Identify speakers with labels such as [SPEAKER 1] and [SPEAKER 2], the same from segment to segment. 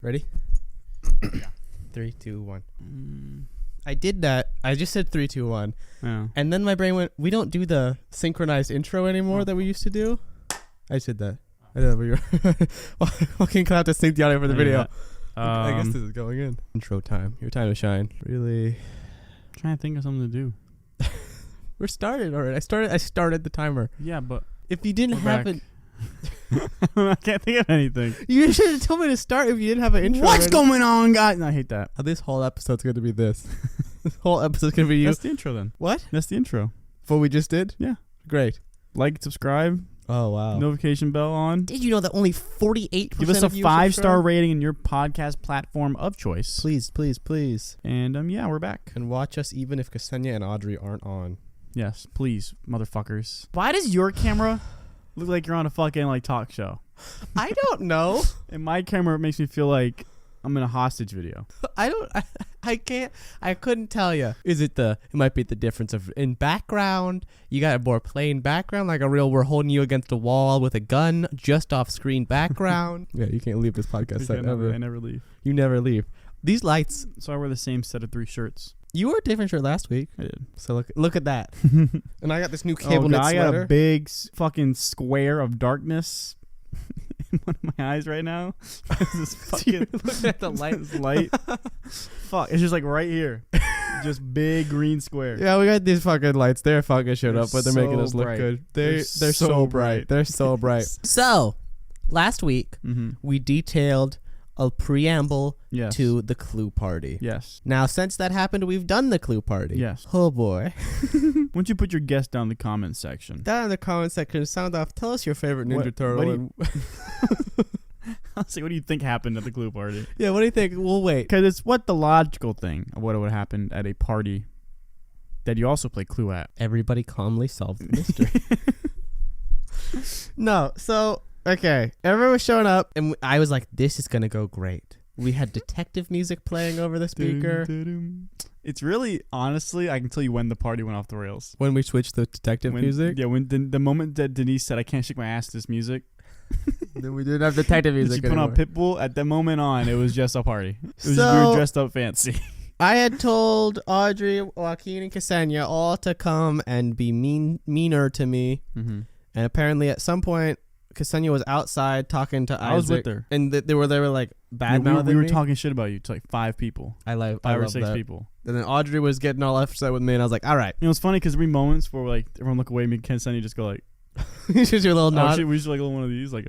[SPEAKER 1] Ready?
[SPEAKER 2] Yeah.
[SPEAKER 1] 3, 2, 1. I did that. I just said 3, 2, 1.
[SPEAKER 2] Yeah.
[SPEAKER 1] And then my brain went, we don't do the synchronized intro anymore that we used to do. I said that. I know we were fucking have to sync the audio for the video. I guess this is going in. Intro time. Your time to shine. Really
[SPEAKER 2] Trying to think of something to do.
[SPEAKER 1] We're started already. I started the timer.
[SPEAKER 2] Yeah, but
[SPEAKER 1] If you didn't have it,
[SPEAKER 2] I can't think of anything.
[SPEAKER 1] you should have told me to start if you didn't have an intro.
[SPEAKER 2] What's
[SPEAKER 1] already.
[SPEAKER 2] going on, guys? No, I hate that.
[SPEAKER 1] This whole episode's going to be this. This whole episode's going to be you.
[SPEAKER 2] That's the intro then.
[SPEAKER 1] What?
[SPEAKER 2] That's the intro.
[SPEAKER 1] What we just did?
[SPEAKER 2] Yeah.
[SPEAKER 1] Great.
[SPEAKER 2] Like, subscribe,
[SPEAKER 1] Oh, wow.
[SPEAKER 2] notification bell on.
[SPEAKER 1] Did you know that only 48%
[SPEAKER 2] Give us a
[SPEAKER 1] of you
[SPEAKER 2] 5-star
[SPEAKER 1] subscribe?
[SPEAKER 2] rating in your podcast platform of choice.
[SPEAKER 1] Please, please, please.
[SPEAKER 2] And yeah, we're back.
[SPEAKER 1] And watch us even if Ksenia and Audrey aren't on.
[SPEAKER 2] Yes, please, motherfuckers. Why does your camera look like you're on a fucking like talk show?
[SPEAKER 1] I don't know.
[SPEAKER 2] And my camera makes me feel like I'm in a hostage video.
[SPEAKER 1] I can't. I couldn't tell you. It might be the difference of in background. You got a more plain background, like a real. We're holding you against a wall with a gun, just off screen background. Yeah, you can't leave this podcast site ever.
[SPEAKER 2] I never leave.
[SPEAKER 1] You never leave. These lights.
[SPEAKER 2] So I wear the same set of 3 shirts.
[SPEAKER 1] You wore a different shirt last week.
[SPEAKER 2] I did.
[SPEAKER 1] So look at that. And I got this new cable knit
[SPEAKER 2] I
[SPEAKER 1] sweater.
[SPEAKER 2] got a big fucking square of darkness in one of my eyes right now. This fucking
[SPEAKER 1] Look at the light.
[SPEAKER 2] this light. Fuck, it's just like right here. Just big green square.
[SPEAKER 1] Yeah, we got these fucking lights. They're fucking shit
[SPEAKER 2] They're
[SPEAKER 1] up, but they're making
[SPEAKER 2] so
[SPEAKER 1] us look
[SPEAKER 2] bright.
[SPEAKER 1] good.
[SPEAKER 2] They're
[SPEAKER 1] They're
[SPEAKER 2] so
[SPEAKER 1] so
[SPEAKER 2] bright.
[SPEAKER 1] bright. They're so bright. So, last week we detailed a preamble
[SPEAKER 2] Yes.
[SPEAKER 1] to the Clue Party.
[SPEAKER 2] Yes.
[SPEAKER 1] Now, since that happened, we've done the Clue Party.
[SPEAKER 2] Yes.
[SPEAKER 1] Oh boy.
[SPEAKER 2] Why don't you put your guess down in the comments section?
[SPEAKER 1] Down in the comment section, sound off. Tell us your favorite Ninja
[SPEAKER 2] What
[SPEAKER 1] Turtle.
[SPEAKER 2] do
[SPEAKER 1] and
[SPEAKER 2] I'll say, what do you think happened at the Clue Party?
[SPEAKER 1] yeah, what do you think? We'll wait.
[SPEAKER 2] Because it's what the logical thing of what would happen at a party that you also play Clue at.
[SPEAKER 1] Everybody calmly solve the mystery. No, so okay, everyone was showing up, and I was like, "This is gonna go great." We had detective music playing over the speaker.
[SPEAKER 2] It's really, honestly, I can tell you when the party went off the rails.
[SPEAKER 1] When we switched the detective music,
[SPEAKER 2] Yeah, when the moment that Denise said, "I can't shake my ass to this music,"
[SPEAKER 1] then we didn't have detective
[SPEAKER 2] she
[SPEAKER 1] music
[SPEAKER 2] put
[SPEAKER 1] anymore.
[SPEAKER 2] on Pitbull. At that moment on, it was just a party. It was just, we
[SPEAKER 1] So-
[SPEAKER 2] were dressed up fancy.
[SPEAKER 1] I had told Audrey, Joaquin, and Ksenia all to come and be meaner to me,
[SPEAKER 2] Mm-hmm.
[SPEAKER 1] and apparently at some point, Ksenia was outside talking to Isaac.
[SPEAKER 2] I was with her.
[SPEAKER 1] and they were like bad mouthing
[SPEAKER 2] we were
[SPEAKER 1] me.
[SPEAKER 2] talking shit about you to like 5 people.
[SPEAKER 1] I love
[SPEAKER 2] 5 or
[SPEAKER 1] love
[SPEAKER 2] 6
[SPEAKER 1] that.
[SPEAKER 2] people.
[SPEAKER 1] And then Audrey was getting all upset with me, and I was like, "All right."
[SPEAKER 2] You know, it's funny because every moments where like everyone look away, me and Ken Sunny just go like,
[SPEAKER 1] Just your little
[SPEAKER 2] "Oh
[SPEAKER 1] nod.
[SPEAKER 2] shit," we just like a little one of these, like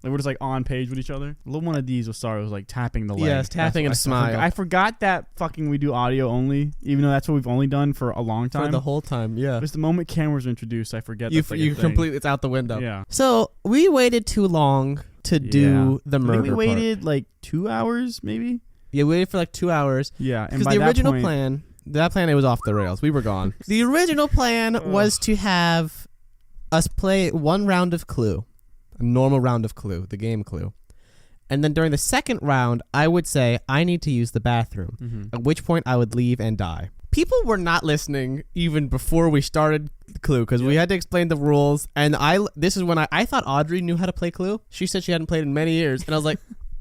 [SPEAKER 2] we're just like on page with each other. A little one of these was like tapping the leg.
[SPEAKER 1] Yes, tapping and smile.
[SPEAKER 2] I forgot that fucking we do audio only, even though that's what we've only done for a long time.
[SPEAKER 1] For the whole time, yeah.
[SPEAKER 2] Just the moment cameras are introduced, I forget.
[SPEAKER 1] You
[SPEAKER 2] that's like a
[SPEAKER 1] you
[SPEAKER 2] thing.
[SPEAKER 1] completely, it's out the window.
[SPEAKER 2] Yeah.
[SPEAKER 1] So we waited too long to do the
[SPEAKER 2] I
[SPEAKER 1] murder
[SPEAKER 2] think we
[SPEAKER 1] part.
[SPEAKER 2] waited like 2 hours, maybe.
[SPEAKER 1] Yeah, we waited for like 2 hours.
[SPEAKER 2] Yeah, and
[SPEAKER 1] Because
[SPEAKER 2] by
[SPEAKER 1] the
[SPEAKER 2] that
[SPEAKER 1] original
[SPEAKER 2] point,
[SPEAKER 1] plan, it was off the rails. We were gone. The original plan was to have us play one round of Clue, a normal round of Clue, the game Clue. And then during the second round, I would say, I need to use the bathroom,
[SPEAKER 2] Mhm.
[SPEAKER 1] at which point I would leave and die. People were not listening even before we started Clue because we had to explain the rules. And this is when I thought Audrey knew how to play Clue. She said she hadn't played in many years. And I was like,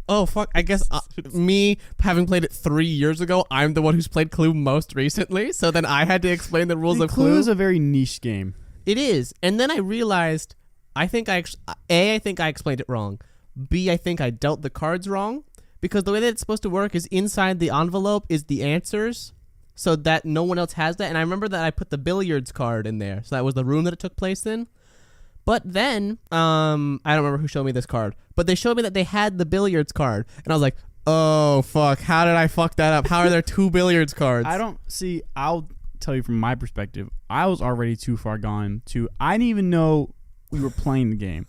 [SPEAKER 1] oh, fuck. I guess me having played it 3 years ago, I'm the one who's played Clue most recently. So then I had to explain the rules of
[SPEAKER 2] Clue
[SPEAKER 1] Clue.
[SPEAKER 2] is a very niche game.
[SPEAKER 1] It is. And then I realized, I think I explained it wrong. B, I think I dealt the cards wrong. Because the way that it's supposed to work is inside the envelope is the answers, so that no one else has that. And I remember that I put the billiards card in there. So that was the room that it took place in. But then, I don't remember who showed me this card. But they showed me that they had the billiards card. And I was like, oh, fuck. How did I fuck that up? How are there 2 billiards cards?
[SPEAKER 2] I'll tell you from my perspective, I was already too far gone I didn't even know we were playing the game.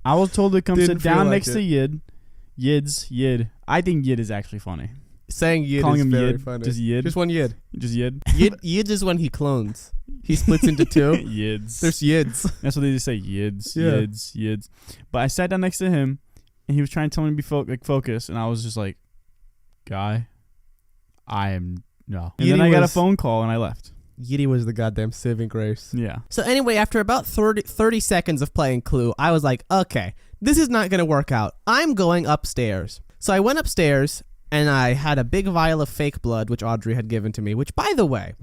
[SPEAKER 2] I was told to come
[SPEAKER 1] Didn't
[SPEAKER 2] sit
[SPEAKER 1] feel
[SPEAKER 2] down
[SPEAKER 1] like
[SPEAKER 2] next
[SPEAKER 1] it.
[SPEAKER 2] to Yid. I think Yid is actually funny.
[SPEAKER 1] Saying Yid
[SPEAKER 2] Calling
[SPEAKER 1] is
[SPEAKER 2] him
[SPEAKER 1] very
[SPEAKER 2] Yid,
[SPEAKER 1] funny.
[SPEAKER 2] just Yid.
[SPEAKER 1] Just one Yid.
[SPEAKER 2] Just Yid.
[SPEAKER 1] Yid is when he clones. He splits into 2.
[SPEAKER 2] Yids.
[SPEAKER 1] There's Yids.
[SPEAKER 2] That's what they just say. Yids.
[SPEAKER 1] Yeah.
[SPEAKER 2] Yids. But I sat down next to him, and he was trying to tell me to be focus, and I was just like, guy, I am no. And then
[SPEAKER 1] Yiddy
[SPEAKER 2] I got a
[SPEAKER 1] was-
[SPEAKER 2] phone call, and I left.
[SPEAKER 1] Yiddy was the goddamn saving grace.
[SPEAKER 2] Yeah.
[SPEAKER 1] So anyway, after about 30 seconds of playing Clue, I was like, okay, this is not going to work out. I'm going upstairs. So I went upstairs and I had a big vial of fake blood, which Audrey had given to me, which, by the way,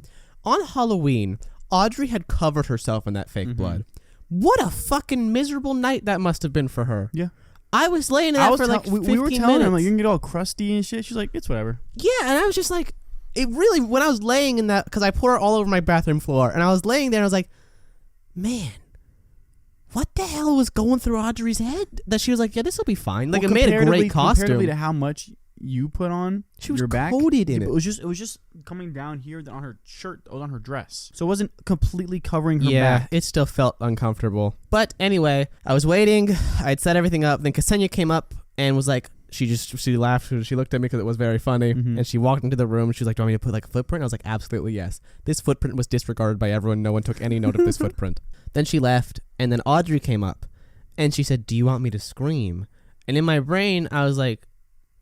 [SPEAKER 1] on Halloween, Audrey had covered herself in that fake blood. What a fucking miserable night that must have been for her.
[SPEAKER 2] Yeah.
[SPEAKER 1] I was laying in that for like 15
[SPEAKER 2] we were telling
[SPEAKER 1] minutes.
[SPEAKER 2] her, like, you can get all crusty and shit. She's like, it's whatever.
[SPEAKER 1] Yeah, and I was just like, it really, when I was laying in that, because I poured it all over my bathroom floor, and I was laying there and I was like, man, what the hell was going through Audrey's head? That she was like, yeah, this will be fine. Like,
[SPEAKER 2] Well,
[SPEAKER 1] it made a great
[SPEAKER 2] comparatively
[SPEAKER 1] costume.
[SPEAKER 2] to how much you put on
[SPEAKER 1] She was
[SPEAKER 2] your back,
[SPEAKER 1] coated in
[SPEAKER 2] it
[SPEAKER 1] it.
[SPEAKER 2] was just coming down here on her shirt, on her dress. So it wasn't completely covering her
[SPEAKER 1] Yeah,
[SPEAKER 2] back.
[SPEAKER 1] it still felt uncomfortable. But anyway, I was waiting. I'd set everything up. Then Ksenia came up and was like, she laughed. She looked at me because it was very funny. And she walked into the room. She was like, do you want me to put like a footprint? I was like, absolutely yes. This footprint was disregarded by everyone. No one took any note of this footprint. Then she left. And then Audrey came up and she said, do you want me to scream? And in my brain, I was like,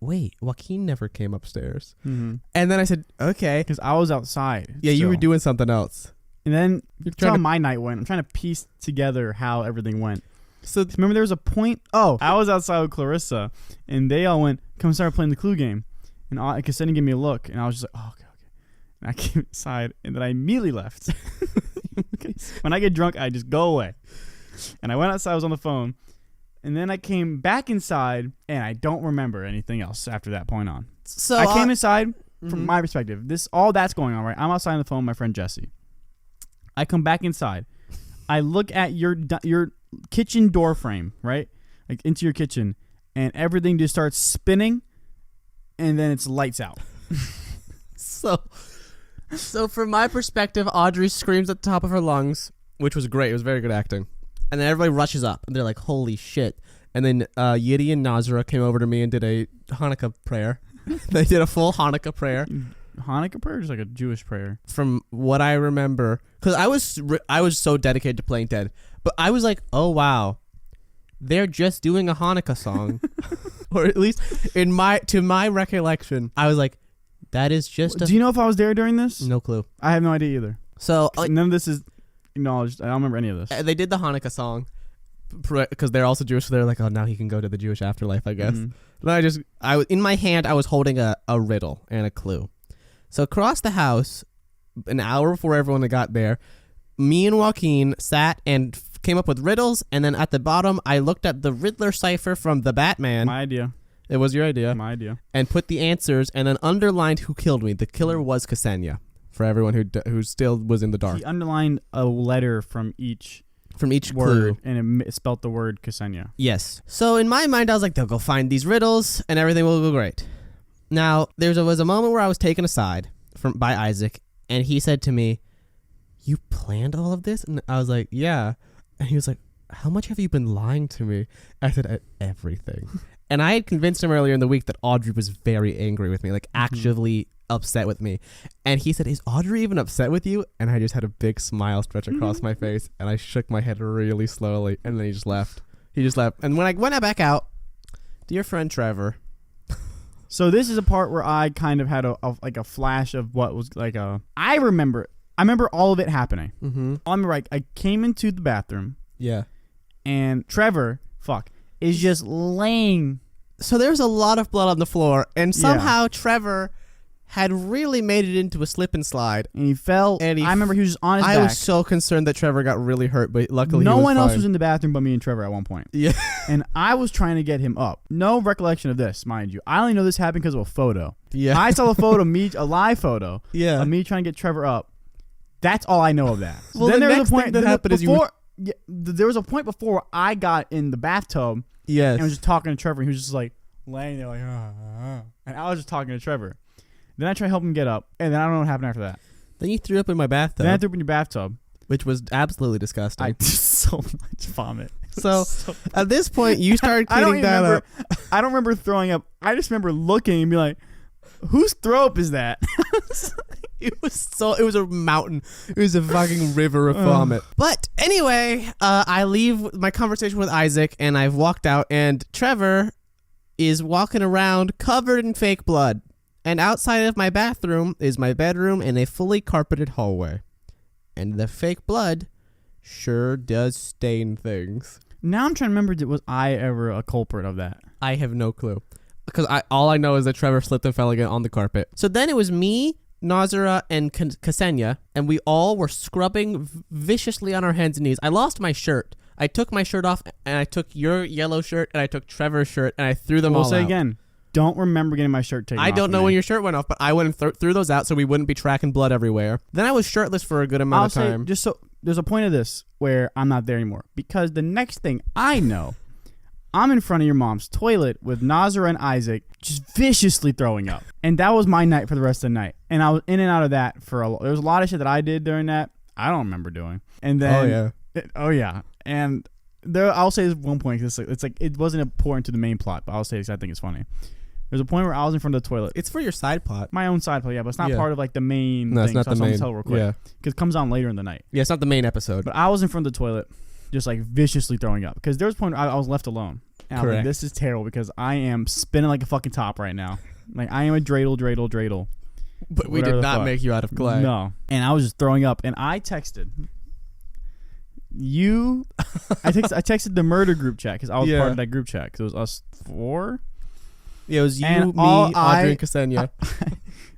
[SPEAKER 1] wait, Joaquin never came upstairs. And then I said, okay.
[SPEAKER 2] Because I was outside.
[SPEAKER 1] Yeah, you were doing something else.
[SPEAKER 2] And then
[SPEAKER 1] You're
[SPEAKER 2] that's
[SPEAKER 1] trying
[SPEAKER 2] how
[SPEAKER 1] to-
[SPEAKER 2] my night went. I'm trying to piece together how everything went.
[SPEAKER 1] So
[SPEAKER 2] Remember there was a point, I was outside with Clarissa, and they all went, come start playing the Clue game. And Ksenia gave me a look, and I was just like, oh, okay. And I came inside, and then I immediately left. When I get drunk, I just go away. And I went outside, I was on the phone, and then I came back inside, and I don't remember anything else after that point on.
[SPEAKER 1] So
[SPEAKER 2] I came inside, from my perspective, all that's going on, right? I'm outside on the phone with my friend Jesse. I come back inside. I look at your kitchen door frame, right? Like into your kitchen, and everything just starts spinning, and then it's lights out.
[SPEAKER 1] So from my perspective, Audrey screams at the top of her lungs, which was great. It was very good acting. And then everybody rushes up, and they're like, holy shit. And then Yiddy and Nazra came over to me and did a Hanukkah prayer. They did a full Hanukkah prayer.
[SPEAKER 2] Hanukkah prayer, or just like a Jewish prayer.
[SPEAKER 1] From what I remember, because I was so dedicated to playing dead, but I was like, oh wow, they're just doing a Hanukkah song, or at least to my recollection, I was like, that is just.
[SPEAKER 2] Do you know if I was there during this?
[SPEAKER 1] No clue.
[SPEAKER 2] I have no idea either.
[SPEAKER 1] So
[SPEAKER 2] None of this is acknowledged. I don't remember any of this.
[SPEAKER 1] they did the Hanukkah song because they're also Jewish, so they're like, oh, now he can go to the Jewish afterlife, I guess. And in my hand, I was holding a riddle and a clue. So across the house, an hour before everyone got there, me and Joaquin sat and came up with riddles, and then at the bottom, I looked at the Riddler cipher from the Batman.
[SPEAKER 2] My idea.
[SPEAKER 1] It was your idea.
[SPEAKER 2] My idea.
[SPEAKER 1] And put the answers, and then underlined who killed me. The killer was Ksenia, for everyone who still was in the dark.
[SPEAKER 2] He underlined a letter from each
[SPEAKER 1] clue.
[SPEAKER 2] word, and it spelt the word Ksenia.
[SPEAKER 1] Yes. So in my mind, I was like, they'll go find these riddles, and everything will go great. Now, there was a moment where I was taken aside by Isaac, and he said to me, you planned all of this? And I was like, yeah. And he was like, how much have you been lying to me? I said, everything. And I had convinced him earlier in the week that Audrey was very angry with me, like actively upset with me. And he said, is Audrey even upset with you? And I just had a big smile stretch across my face, and I shook my head really slowly, and then he just left. And when I went back out, dear friend Trevor.
[SPEAKER 2] So this is a part where I kind of had a flash of what was like I remember all of it happening. I remember I came into the bathroom.
[SPEAKER 1] Yeah.
[SPEAKER 2] And Trevor, is just laying.
[SPEAKER 1] So there's a lot of blood on the floor, and somehow Trevor had really made it into a slip and slide.
[SPEAKER 2] And he fell. I remember he was just on his back.
[SPEAKER 1] I was so concerned that Trevor got really hurt, but luckily
[SPEAKER 2] no
[SPEAKER 1] he was
[SPEAKER 2] one
[SPEAKER 1] fine.
[SPEAKER 2] else was in the bathroom but me and Trevor at one point.
[SPEAKER 1] Yeah.
[SPEAKER 2] And I was trying to get him up. No recollection of this, mind you. I only know this happened because of a photo.
[SPEAKER 1] Yeah.
[SPEAKER 2] I saw a photo, a live photo
[SPEAKER 1] of
[SPEAKER 2] me trying to get Trevor up. That's all I know of that.
[SPEAKER 1] Well, then there was a point
[SPEAKER 2] that happened there was a point before where I got in the bathtub.
[SPEAKER 1] Yes.
[SPEAKER 2] And was just talking to Trevor. And he was just like laying there like, and I was just talking to Trevor. Then I tried to help him get up, and then I don't know what happened after that.
[SPEAKER 1] Then you threw up in my bathtub.
[SPEAKER 2] Then I threw up in your bathtub.
[SPEAKER 1] Which was absolutely disgusting.
[SPEAKER 2] I did so much vomit.
[SPEAKER 1] So at this point, you started cleaning that up.
[SPEAKER 2] I don't remember throwing up. I just remember looking and be like, whose throw up is that?
[SPEAKER 1] It was a mountain. It was a fucking river of vomit. But anyway, I leave my conversation with Isaac, and I've walked out, and Trevor is walking around covered in fake blood. And outside of my bathroom is my bedroom and a fully carpeted hallway. And the fake blood sure does stain things.
[SPEAKER 2] Now I'm trying to remember, was I ever a culprit of that?
[SPEAKER 1] I have no clue. because all I know is that Trevor slipped and fell again on the carpet. So then it was me, Nazira, and Ksenia, and we all were scrubbing viciously on our hands and knees. I lost my shirt. I took my shirt off, and I took your yellow shirt, and I took Trevor's shirt, and I threw them all out.
[SPEAKER 2] We'll say again, don't remember getting my shirt taken off.
[SPEAKER 1] I don't know
[SPEAKER 2] me.
[SPEAKER 1] when your shirt went off, but I went and threw those out so we wouldn't be tracking blood everywhere. Then I was shirtless for a good amount of time.
[SPEAKER 2] Just so there's a point of this where I'm not there anymore, because the next thing I know, I'm in front of your mom's toilet with Nazira and Isaac just viciously throwing up. And that was my night for the rest of the night. And I was in and out of that there was a lot of shit that I did during that I don't remember doing. And then oh yeah. And I'll say this one point, cause it's like it wasn't important to the main plot, but I'll say this, I think it's funny. There's a point where I was in front of the toilet.
[SPEAKER 1] It's for your side plot.
[SPEAKER 2] My own side plot, yeah, but it's not part of like the main
[SPEAKER 1] No,
[SPEAKER 2] thing.
[SPEAKER 1] it's not the main.
[SPEAKER 2] Tell real quick.
[SPEAKER 1] Yeah.
[SPEAKER 2] Because it comes on later in the night.
[SPEAKER 1] Yeah, it's not the main episode.
[SPEAKER 2] But I was in front of the toilet, just like viciously throwing up. Because there was a point where I was left alone. And I was like, this is terrible because I am spinning like a fucking top right now. Like I am a dreidel.
[SPEAKER 1] But we did not make you out of clay.
[SPEAKER 2] No. And I was just throwing up. And I texted you. I texted the murder group chat because I was part of that group chat because it was us 4.
[SPEAKER 1] Yeah, it was you,
[SPEAKER 2] and
[SPEAKER 1] me, Audrey, and Ksenia.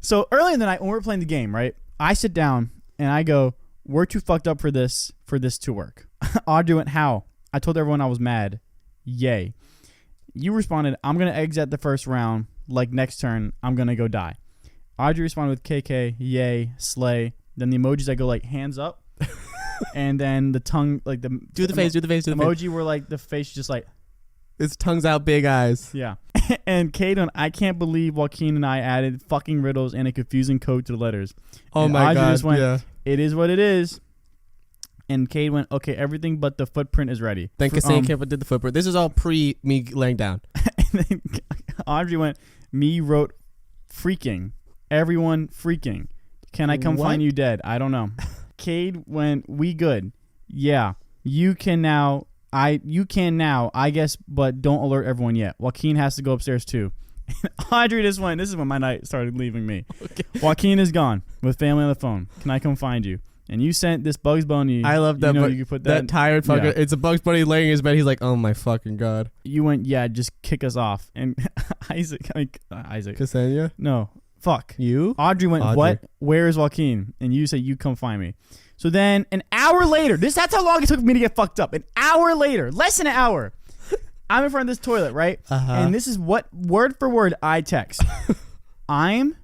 [SPEAKER 2] So early in the night when we were playing the game, right? I sit down and I go, "We're too fucked up for this to work." Audrey went, "How?" I told everyone I was mad. Yay. You responded, "I'm gonna exit the first round. Like next turn, I'm gonna go die." Audrey responded with KK, yay, slay. Then the emojis that go like hands up, and then the tongue like the
[SPEAKER 1] do the face
[SPEAKER 2] emoji were like the face just like.
[SPEAKER 1] It's tongues out, big eyes.
[SPEAKER 2] Yeah. And Cade, I can't believe Joaquin and I added fucking riddles and a confusing code to the letters.
[SPEAKER 1] Oh
[SPEAKER 2] and
[SPEAKER 1] my
[SPEAKER 2] Audrey
[SPEAKER 1] God.
[SPEAKER 2] Just went, it is what it is. And Cade went, okay, everything but the footprint is ready.
[SPEAKER 1] Then Ksenia did the footprint. This is all pre me laying down.
[SPEAKER 2] And then Audrey went, me wrote freaking. Everyone freaking. Can I come find you dead? I don't know. Cade went, we good. Yeah. You can now, I guess, but don't alert everyone yet. Joaquin has to go upstairs too. And Audrey just went, this is when my night started leaving me. Okay. Joaquin is gone with family on the phone. Can I come find you? And you sent this Bugs Bunny.
[SPEAKER 1] I love that.
[SPEAKER 2] You could put
[SPEAKER 1] that tired fucker. Yeah. It's a Bugs Bunny laying in his bed. He's like, oh my fucking God.
[SPEAKER 2] You went, yeah, just kick us off. And Isaac.
[SPEAKER 1] Ksenia?
[SPEAKER 2] No. Fuck.
[SPEAKER 1] You?
[SPEAKER 2] Audrey went, what? Where is Joaquin? And you said, you come find me. So then an hour later, that's how long it took me to get fucked up. An hour later, less than an hour, I'm in front of this toilet, right? And this is what, word for word, I text. I'm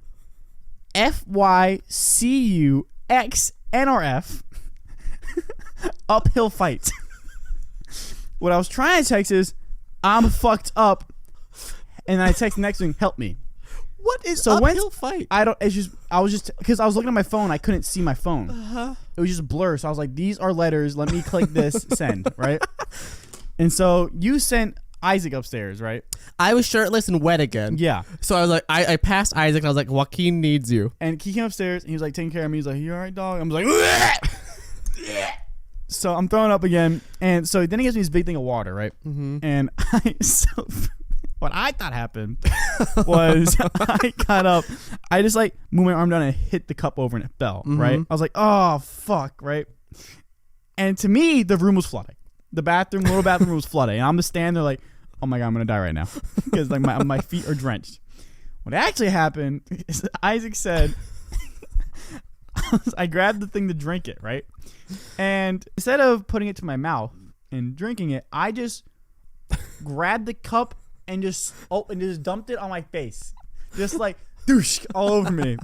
[SPEAKER 2] FYCUXNRF uphill fight. What I was trying to text is, I'm fucked up. And I text the next thing, help me.
[SPEAKER 1] What is uphill fight?
[SPEAKER 2] I was just because I was looking at my phone. I couldn't see my phone. It was just a blur. So I was like, these are letters. Let me click this, send, right? And so you sent Isaac upstairs, right?
[SPEAKER 1] I was shirtless and wet again.
[SPEAKER 2] Yeah.
[SPEAKER 1] So I was like, I passed Isaac and I was like, Joaquin needs you.
[SPEAKER 2] And he came upstairs and he was like taking care of me. He's like, you all right, dog? I'm like, so I'm throwing up again. And so then he gives me this big thing of water, right? Mm-hmm. And what I thought happened was I got up. I just like moved my arm down and hit the cup over and it fell, right? I was like, oh, fuck, right? And to me, the room was flooding. The little bathroom was flooding. And I'm just standing there like, oh my God, I'm going to die right now. Because like my feet are drenched. What actually happened is Isaac said, I grabbed the thing to drink it, right? And instead of putting it to my mouth and drinking it, I just grabbed the cup and just dumped it on my face, just like douche all over me.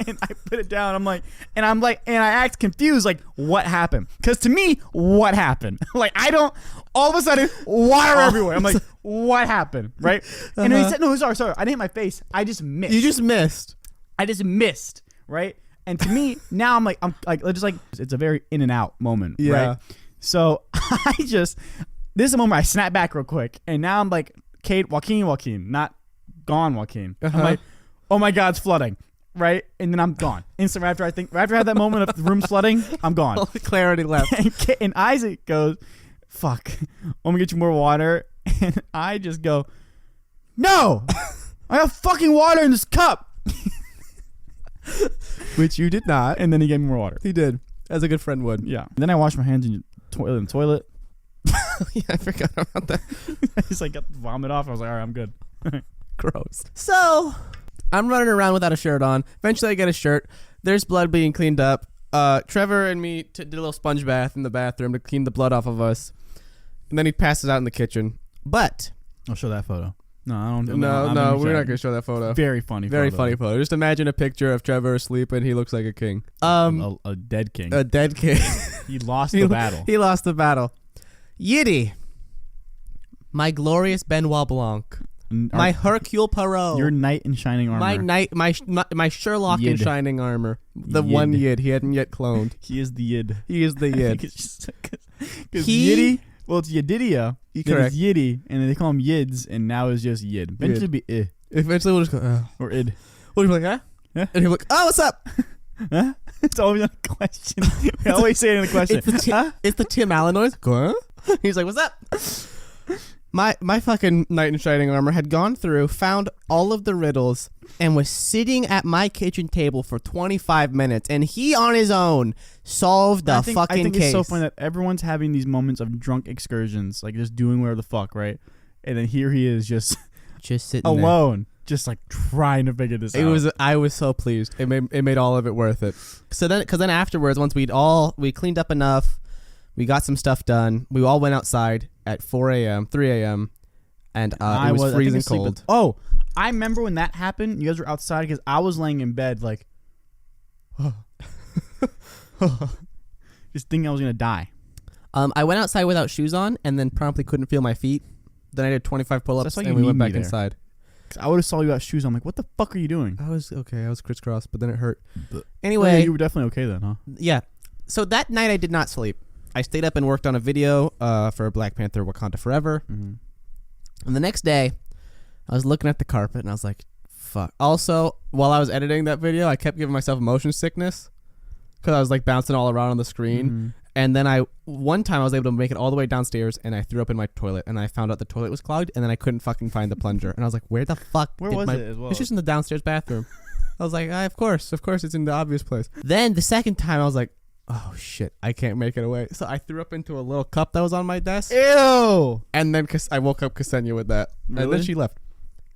[SPEAKER 2] And I put it down. And I act confused, like what happened? Because to me, what happened? Like all of a sudden, water everywhere. I'm like, what happened? Right? And he said, no, sorry, I didn't hit my face. I just missed.
[SPEAKER 1] You just missed.
[SPEAKER 2] I just missed. Right? And to me, now I'm like, it's a very in and out moment. Yeah. Right? So this is a moment I snap back real quick, and now I'm like, Cade, Joaquin, not gone Joaquin. I'm like, oh my God, it's flooding, right? And then I'm gone. Instantly after I have that moment of the room's flooding, I'm gone.
[SPEAKER 1] All the clarity left.
[SPEAKER 2] And Isaac goes, fuck, I'm gonna get you more water. And I just go, no, I have fucking water in this cup.
[SPEAKER 1] Which you did not.
[SPEAKER 2] And then he gave me more water.
[SPEAKER 1] He did, as a good friend would.
[SPEAKER 2] Yeah. And then I washed my hands in the toilet.
[SPEAKER 1] Yeah, I forgot about that.
[SPEAKER 2] I just like got the vomit off. I was like, all right, I'm good.
[SPEAKER 1] Gross. So I'm running around without a shirt on. Eventually I get a shirt. There's blood being cleaned up. Trevor and me did a little sponge bath in the bathroom to clean the blood off of us. And then he passes out in the kitchen. But
[SPEAKER 2] I'll show that photo. No, I don't.
[SPEAKER 1] No, we're not gonna show that photo.
[SPEAKER 2] Very funny.
[SPEAKER 1] Very funny photo. Just imagine a picture of Trevor asleep and he looks like a king.
[SPEAKER 2] A dead king.
[SPEAKER 1] A dead king.
[SPEAKER 2] He lost the battle.
[SPEAKER 1] He lost the battle. Yiddy. My glorious Benoit Blanc. My Hercule Poirot.
[SPEAKER 2] Your knight in shining armor.
[SPEAKER 1] My Sherlock in
[SPEAKER 2] Yid.
[SPEAKER 1] shining armor. The
[SPEAKER 2] Yid.
[SPEAKER 1] one Yid he hadn't yet cloned.
[SPEAKER 2] He is the Yid.
[SPEAKER 1] He is the Yid.
[SPEAKER 2] Because Yiddy, well, it's Yedidia.
[SPEAKER 1] Correct.
[SPEAKER 2] It's Yiddy, and they call him Yids, and now it's just Yid. Eventually be
[SPEAKER 1] Eventually we'll just go,
[SPEAKER 2] or Id.
[SPEAKER 1] We'll be like, huh?
[SPEAKER 2] Yeah.
[SPEAKER 1] And he'll be like, oh, what's up?
[SPEAKER 2] Huh? It's always a question. We always say it in a question.
[SPEAKER 1] It's the Tim Allen noise. Huh? He's like, what's up? My fucking knight in shining armor had gone through, found all of the riddles, and was sitting at my kitchen table for 25 minutes, and he on his own solved the fucking
[SPEAKER 2] I think
[SPEAKER 1] case.
[SPEAKER 2] It's so funny that everyone's having these moments of drunk excursions, like just doing whatever the fuck, right? And then here he is just
[SPEAKER 1] sitting
[SPEAKER 2] alone, just like trying to figure this out.
[SPEAKER 1] I was so pleased. It made all of it worth it. So then, because then afterwards, once we cleaned up enough, we got some stuff done. We all went outside at 3 a.m. And it was freezing cold.
[SPEAKER 2] Oh, I remember when that happened. You guys were outside because I was laying in bed like, just thinking I was gonna die.
[SPEAKER 1] I went outside without shoes on and then promptly couldn't feel my feet. Then I did 25 pull-ups and we went back inside.
[SPEAKER 2] I would have saw you without shoes on. I'm like, what the fuck are you doing?
[SPEAKER 1] I was okay. I was crisscross, but then it hurt.
[SPEAKER 2] But
[SPEAKER 1] Anyway,
[SPEAKER 2] you were definitely okay then, huh?
[SPEAKER 1] Yeah. So that night I did not sleep. I stayed up and worked on a video for Black Panther Wakanda Forever.
[SPEAKER 2] Mm-hmm.
[SPEAKER 1] And the next day, I was looking at the carpet and I was like, fuck. Also, while I was editing that video, I kept giving myself motion sickness because I was like bouncing all around on the screen.
[SPEAKER 2] Mm-hmm.
[SPEAKER 1] And then one time I was able to make it all the way downstairs and I threw up in my toilet and I found out the toilet was clogged and then I couldn't fucking find the plunger. And I was like, where the fuck?
[SPEAKER 2] Where was it as well?
[SPEAKER 1] It's just in the downstairs bathroom. I was like, of course it's in the obvious place. Then the second time I was like, oh shit, I can't make it away. So I threw up into a little cup that was on my desk.
[SPEAKER 2] Ew!
[SPEAKER 1] And then I woke up Ksenia with that.
[SPEAKER 2] Really?
[SPEAKER 1] And then she left.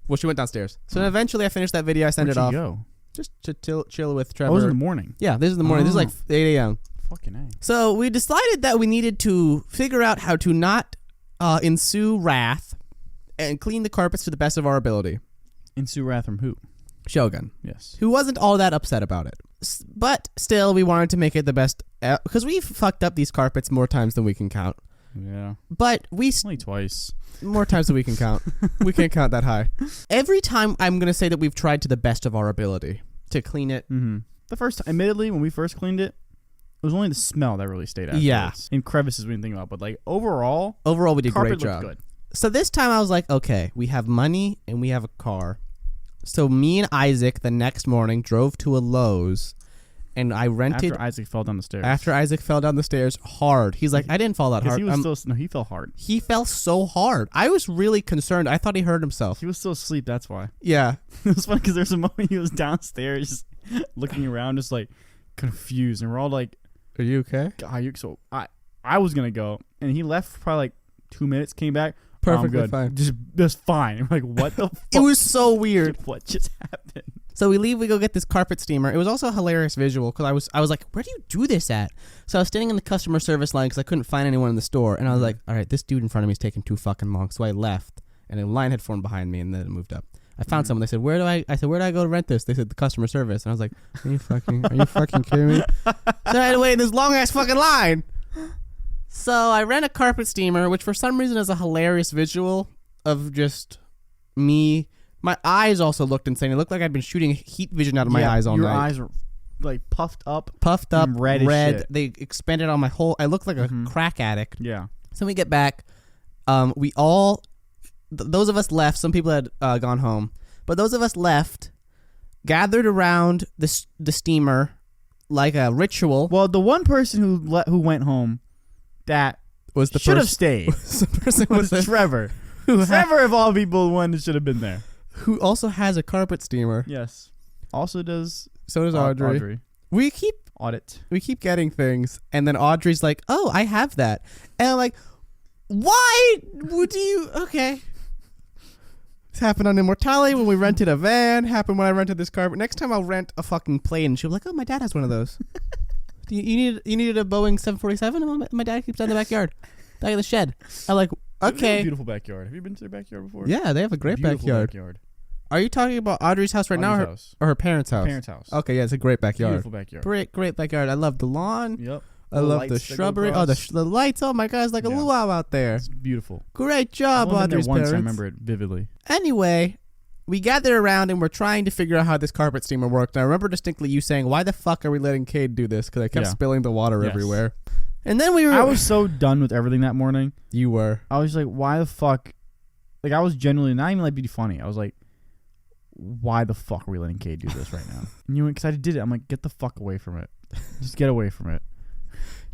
[SPEAKER 1] Well, she went downstairs. So then eventually I finished that video. I sent
[SPEAKER 2] Where'd
[SPEAKER 1] it off.
[SPEAKER 2] she go?
[SPEAKER 1] Just to chill with Trevor.
[SPEAKER 2] Oh, it was in the morning.
[SPEAKER 1] Yeah, this is in the morning. This is like 8 a.m.
[SPEAKER 2] Fucking A.
[SPEAKER 1] So we decided that we needed to figure out how to not ensue wrath and clean the carpets to the best of our ability.
[SPEAKER 2] Ensue wrath from who?
[SPEAKER 1] Shogun.
[SPEAKER 2] Yes.
[SPEAKER 1] Who wasn't all that upset about it. But still, we wanted to make it the best because we've fucked up these carpets more times than we can count.
[SPEAKER 2] Yeah.
[SPEAKER 1] But
[SPEAKER 2] only twice.
[SPEAKER 1] More times than we can count. We can't count that high. Every time, I'm going to say that we've tried to the best of our ability to clean it.
[SPEAKER 2] Mm-hmm. The first time, admittedly, when we first cleaned it, it was only the smell that really stayed afterwards.
[SPEAKER 1] Yeah.
[SPEAKER 2] And crevices we didn't think about, but like overall
[SPEAKER 1] we did a great
[SPEAKER 2] looked
[SPEAKER 1] job.
[SPEAKER 2] Good.
[SPEAKER 1] So this time I was like, okay, we have money and we have a car. So me and Isaac the next morning drove to a Lowe's and I rented.
[SPEAKER 2] After Isaac fell down the stairs.
[SPEAKER 1] After Isaac fell down the stairs hard. He's like, I didn't fall that hard.
[SPEAKER 2] He fell hard.
[SPEAKER 1] He fell so hard. I was really concerned. I thought he hurt himself.
[SPEAKER 2] He was still asleep, that's why.
[SPEAKER 1] Yeah.
[SPEAKER 2] It was funny because there's a moment he was downstairs just looking around just like confused. And we're all like,
[SPEAKER 1] are you okay?
[SPEAKER 2] So I was going to go. And he left for probably like 2 minutes, came back.
[SPEAKER 1] Perfectly
[SPEAKER 2] good.
[SPEAKER 1] fine.
[SPEAKER 2] Just fine. I'm like, what the fuck?
[SPEAKER 1] It was so weird.
[SPEAKER 2] What just happened?
[SPEAKER 1] So we leave, we go get this carpet steamer. It was also a hilarious visual because I was like, where do you do this at? So I was standing in the customer service line because I couldn't find anyone in the store. And I was like, all right, this dude in front of me is taking too fucking long. So I left and a line had formed behind me and then it moved up. I found someone. They said, where do I go to rent this? They said, the customer service. And I was like, are you fucking kidding me? So I had to wait in this long ass fucking line. So I rent a carpet steamer, which for some reason is a hilarious visual of just me. My eyes also looked insane. It looked like I'd been shooting heat vision out of my eyes all night.
[SPEAKER 2] Your eyes were like puffed up,
[SPEAKER 1] red.
[SPEAKER 2] Shit.
[SPEAKER 1] They expanded on my whole. I looked like a crack addict.
[SPEAKER 2] Yeah.
[SPEAKER 1] So we get back. We all, those of us left. Some people had gone home, but those of us left, gathered around the steamer like a ritual.
[SPEAKER 2] Well, the one person who went home, that
[SPEAKER 1] was the
[SPEAKER 2] should have stayed.
[SPEAKER 1] The person was
[SPEAKER 2] Trevor. Trevor of all people, one that should have been there.
[SPEAKER 1] Who also has a carpet steamer.
[SPEAKER 2] Yes. Also does.
[SPEAKER 1] So does Audrey. We keep getting things, and then Audrey's like, "Oh, I have that," and I'm like, "Why would you?" Okay. It's happened on Immortality when we rented a van. Happened when I rented this carpet. Next time I'll rent a fucking plane. She'll be like, oh, my dad has one of those. You needed a Boeing 747? My dad keeps that in the backyard. Back in the shed. I'm like, okay.
[SPEAKER 2] Beautiful backyard. Have you been to their backyard before?
[SPEAKER 1] Yeah, they have a great backyard. Are you talking about Audrey's house right now or her parents' house?
[SPEAKER 2] Parents' house.
[SPEAKER 1] Okay, yeah, it's a great backyard.
[SPEAKER 2] Beautiful backyard.
[SPEAKER 1] Great backyard. I love the lawn.
[SPEAKER 2] Yep.
[SPEAKER 1] I love the shrubbery. Oh, the lights. Oh, my God. It's like a luau out there.
[SPEAKER 2] It's beautiful.
[SPEAKER 1] Great job, Audrey's parents.
[SPEAKER 2] I remember it vividly.
[SPEAKER 1] Anyway, we gathered around and we're trying to figure out how this carpet steamer worked. And I remember distinctly you saying, why the fuck are we letting Cade do this? Because I kept spilling the water everywhere. And then I
[SPEAKER 2] was so done with everything that morning.
[SPEAKER 1] You were.
[SPEAKER 2] I was like, why the fuck? Like, I was genuinely, not even like being funny. I was like, why the fuck are we letting Cade do this right now? And you went, because I did it. I'm like, get the fuck away from it. Just get away from it.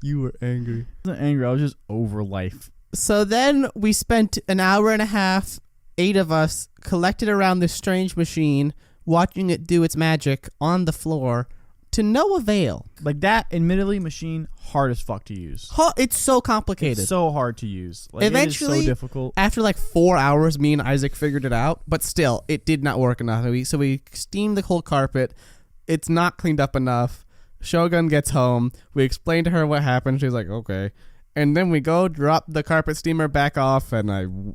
[SPEAKER 1] You were angry.
[SPEAKER 2] I wasn't angry. I was just over life.
[SPEAKER 1] So then we spent an hour and a half, 8 of us, collected around this strange machine, watching it do its magic on the floor to no avail.
[SPEAKER 2] Like that, admittedly, machine, hard as fuck to use.
[SPEAKER 1] It's so complicated.
[SPEAKER 2] It's so hard to use. Like,
[SPEAKER 1] eventually,
[SPEAKER 2] it is so difficult.
[SPEAKER 1] After like 4 hours, me and Isaac figured it out, but still, it did not work enough. So we steamed the whole carpet. It's not cleaned up enough. Shogun gets home. We explain to her what happened. She's like, okay. And then we go drop the carpet steamer back off, and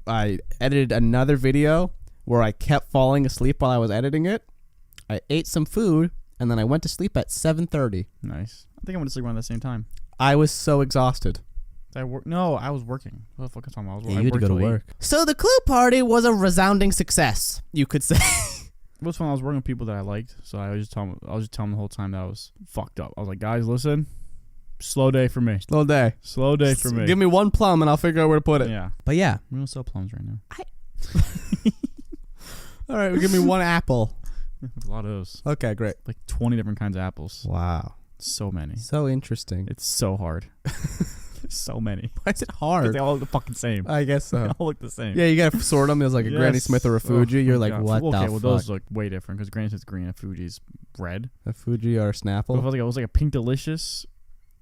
[SPEAKER 1] I edited another video where I kept falling asleep while I was editing it. I ate some food, and then I went to sleep at 7:30.
[SPEAKER 2] Nice. I think I went to sleep around the same time.
[SPEAKER 1] I was so exhausted.
[SPEAKER 2] No, I was working. What the fuck is talking about?
[SPEAKER 1] You had to go to work. So the clue party was a resounding success, you could say.
[SPEAKER 2] It was fun. I was working with people that I liked, so I was just telling them the whole time that I was fucked up. I was like, guys, listen, slow day for me.
[SPEAKER 1] Slow day
[SPEAKER 2] For me.
[SPEAKER 1] Give me one plum and I'll figure out where to put it.
[SPEAKER 2] Yeah.
[SPEAKER 1] But yeah.
[SPEAKER 2] We don't sell plums right now.
[SPEAKER 1] All right, give me one apple.
[SPEAKER 2] A lot of those.
[SPEAKER 1] Okay, great.
[SPEAKER 2] Like 20 different kinds of apples.
[SPEAKER 1] Wow.
[SPEAKER 2] So many.
[SPEAKER 1] So interesting.
[SPEAKER 2] It's so hard. There's so many.
[SPEAKER 1] Why is it hard?
[SPEAKER 2] Because they all look the fucking same.
[SPEAKER 1] I guess so.
[SPEAKER 2] They all look the same.
[SPEAKER 1] Yeah, you gotta sort them. There's like a Granny Smith or a Fuji. You're like, what the fuck?
[SPEAKER 2] Well, those look way different because Granny Smith's green and Fuji's red.
[SPEAKER 1] A Fuji or a Snapple?
[SPEAKER 2] But if it was like a Pink Delicious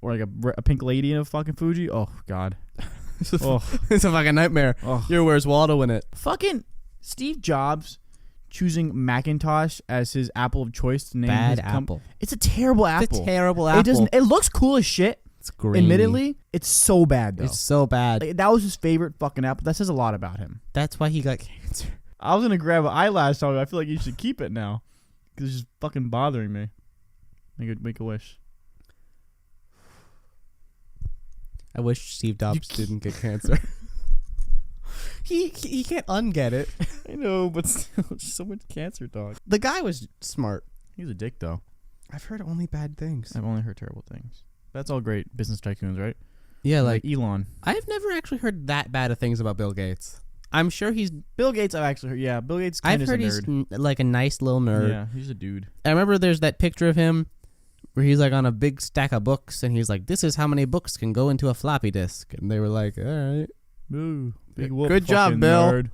[SPEAKER 2] or like a Pink Lady in a fucking Fuji, oh, God.
[SPEAKER 1] It's a fucking nightmare.
[SPEAKER 2] Oh.
[SPEAKER 1] Where's Waldo in it?
[SPEAKER 2] Fucking Steve Jobs choosing Macintosh as his apple of choice to name
[SPEAKER 1] Bad
[SPEAKER 2] his
[SPEAKER 1] apple.
[SPEAKER 2] It's a terrible apple.
[SPEAKER 1] It's a terrible apple.
[SPEAKER 2] It looks cool as shit.
[SPEAKER 1] It's green.
[SPEAKER 2] Admittedly, it's so bad though.
[SPEAKER 1] It's so bad.
[SPEAKER 2] Like, that was his favorite fucking apple. That says a lot about him.
[SPEAKER 1] That's why he got cancer.
[SPEAKER 2] I was gonna grab an eyelash on it. I feel like you should keep it now because it's just fucking bothering me. Make a wish.
[SPEAKER 1] I wish Steve Jobs didn't get cancer. He can't unget it.
[SPEAKER 2] I know, but still, so much cancer, dog.
[SPEAKER 1] The guy was smart.
[SPEAKER 2] He was a dick, though.
[SPEAKER 1] I've heard only bad things.
[SPEAKER 2] I've only heard terrible things. That's all great business tycoons, right?
[SPEAKER 1] Yeah, like
[SPEAKER 2] Elon.
[SPEAKER 1] I've never actually heard that bad of things about Bill Gates. I'm sure he's
[SPEAKER 2] Bill Gates. I've actually heard. Yeah, Bill Gates.
[SPEAKER 1] I've heard he's like a nice little nerd.
[SPEAKER 2] Yeah, he's a dude.
[SPEAKER 1] I remember there's that picture of him where he's like on a big stack of books, and he's like, "This is how many books can go into a floppy disk." And they were like, "All right,
[SPEAKER 2] ooh, big whoop,
[SPEAKER 1] good job, Bill."
[SPEAKER 2] Nerd.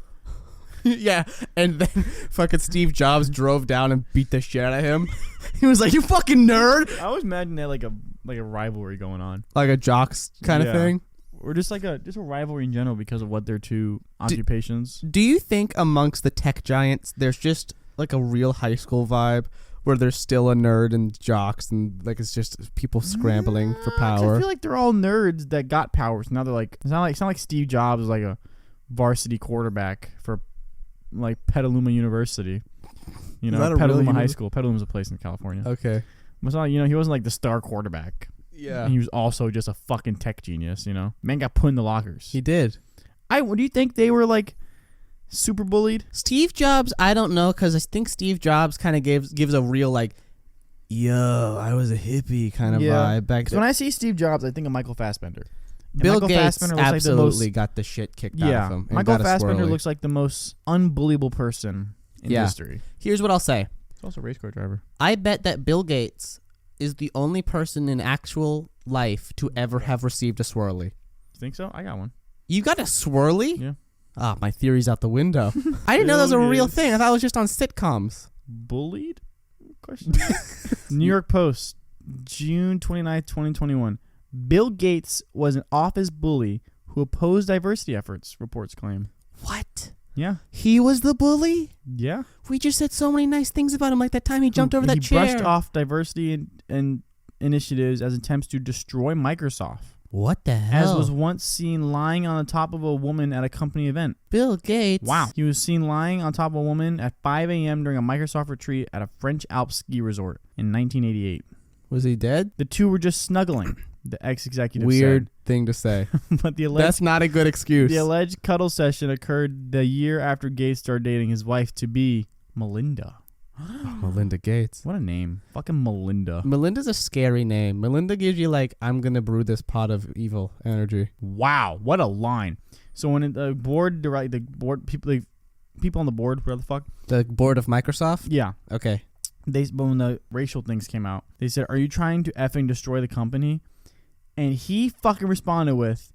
[SPEAKER 1] Yeah, and then fucking Steve Jobs drove down and beat the shit out of him. He was like, "You fucking nerd!"
[SPEAKER 2] I always imagine that like a rivalry going on,
[SPEAKER 1] like a jocks kind of thing,
[SPEAKER 2] or just a rivalry in general because of what their two occupations.
[SPEAKER 1] Do you think amongst the tech giants, there's just like a real high school vibe where there's still a nerd and jocks and like it's just people scrambling for power?
[SPEAKER 2] I feel like they're all nerds that got powers. Now they're like it's not like Steve Jobs is like a varsity quarterback for like Petaluma University. You know, Petaluma High School. Petaluma's a place in California.
[SPEAKER 1] Okay.
[SPEAKER 2] It's not, he wasn't like the star quarterback.
[SPEAKER 1] Yeah.
[SPEAKER 2] And he was also just a fucking tech genius, you know? Man got put in the lockers.
[SPEAKER 1] He did.
[SPEAKER 2] Do you think they were like super bullied?
[SPEAKER 1] Steve Jobs, I don't know, because I think Steve Jobs kind of gives a real like, yo, I was a hippie kind of vibe back then.
[SPEAKER 2] When I see Steve Jobs, I think of Michael Fassbender.
[SPEAKER 1] Bill Gates absolutely got the shit kicked out of him.
[SPEAKER 2] Michael Fassbender looks like the most unbelievable person in history.
[SPEAKER 1] Here's what I'll say.
[SPEAKER 2] He's also a race car driver.
[SPEAKER 1] I bet that Bill Gates is the only person in actual life to ever have received a swirly.
[SPEAKER 2] You think so? I got one.
[SPEAKER 1] You got a swirly?
[SPEAKER 2] Yeah.
[SPEAKER 1] Ah, my theory's out the window. I didn't know that was a real thing. I thought it was just on sitcoms.
[SPEAKER 2] Bullied? Question. New York Post, June 29th, 2021. Bill Gates was an office bully who opposed diversity efforts, reports claim.
[SPEAKER 1] What?
[SPEAKER 2] Yeah.
[SPEAKER 1] He was the bully?
[SPEAKER 2] Yeah.
[SPEAKER 1] We just said so many nice things about him, like that time he jumped over that chair.
[SPEAKER 2] He brushed off diversity and initiatives as attempts to destroy Microsoft.
[SPEAKER 1] What the hell?
[SPEAKER 2] As was once seen lying on the top of a woman at a company event.
[SPEAKER 1] Bill Gates.
[SPEAKER 2] Wow. He was seen lying on top of a woman at 5 a.m. during a Microsoft retreat at a French Alps ski resort in 1988.
[SPEAKER 1] Was he dead?
[SPEAKER 2] The two were just snuggling, the ex-executive
[SPEAKER 1] Weird
[SPEAKER 2] said.
[SPEAKER 1] thing to say.
[SPEAKER 2] But
[SPEAKER 1] that's not a good excuse.
[SPEAKER 2] The alleged cuddle session occurred the year after Gates started dating his wife-to-be, Melinda.
[SPEAKER 1] Melinda Gates.
[SPEAKER 2] What a name. Fucking Melinda.
[SPEAKER 1] Melinda's a scary name. Melinda gives you like, I'm going to brew this pot of evil energy.
[SPEAKER 2] Wow. What a line. So when the board people on the board, whatever the fuck.
[SPEAKER 1] The board of Microsoft?
[SPEAKER 2] Yeah.
[SPEAKER 1] Okay.
[SPEAKER 2] When the racial things came out, they said, are you trying to effing destroy the company? And he fucking responded with,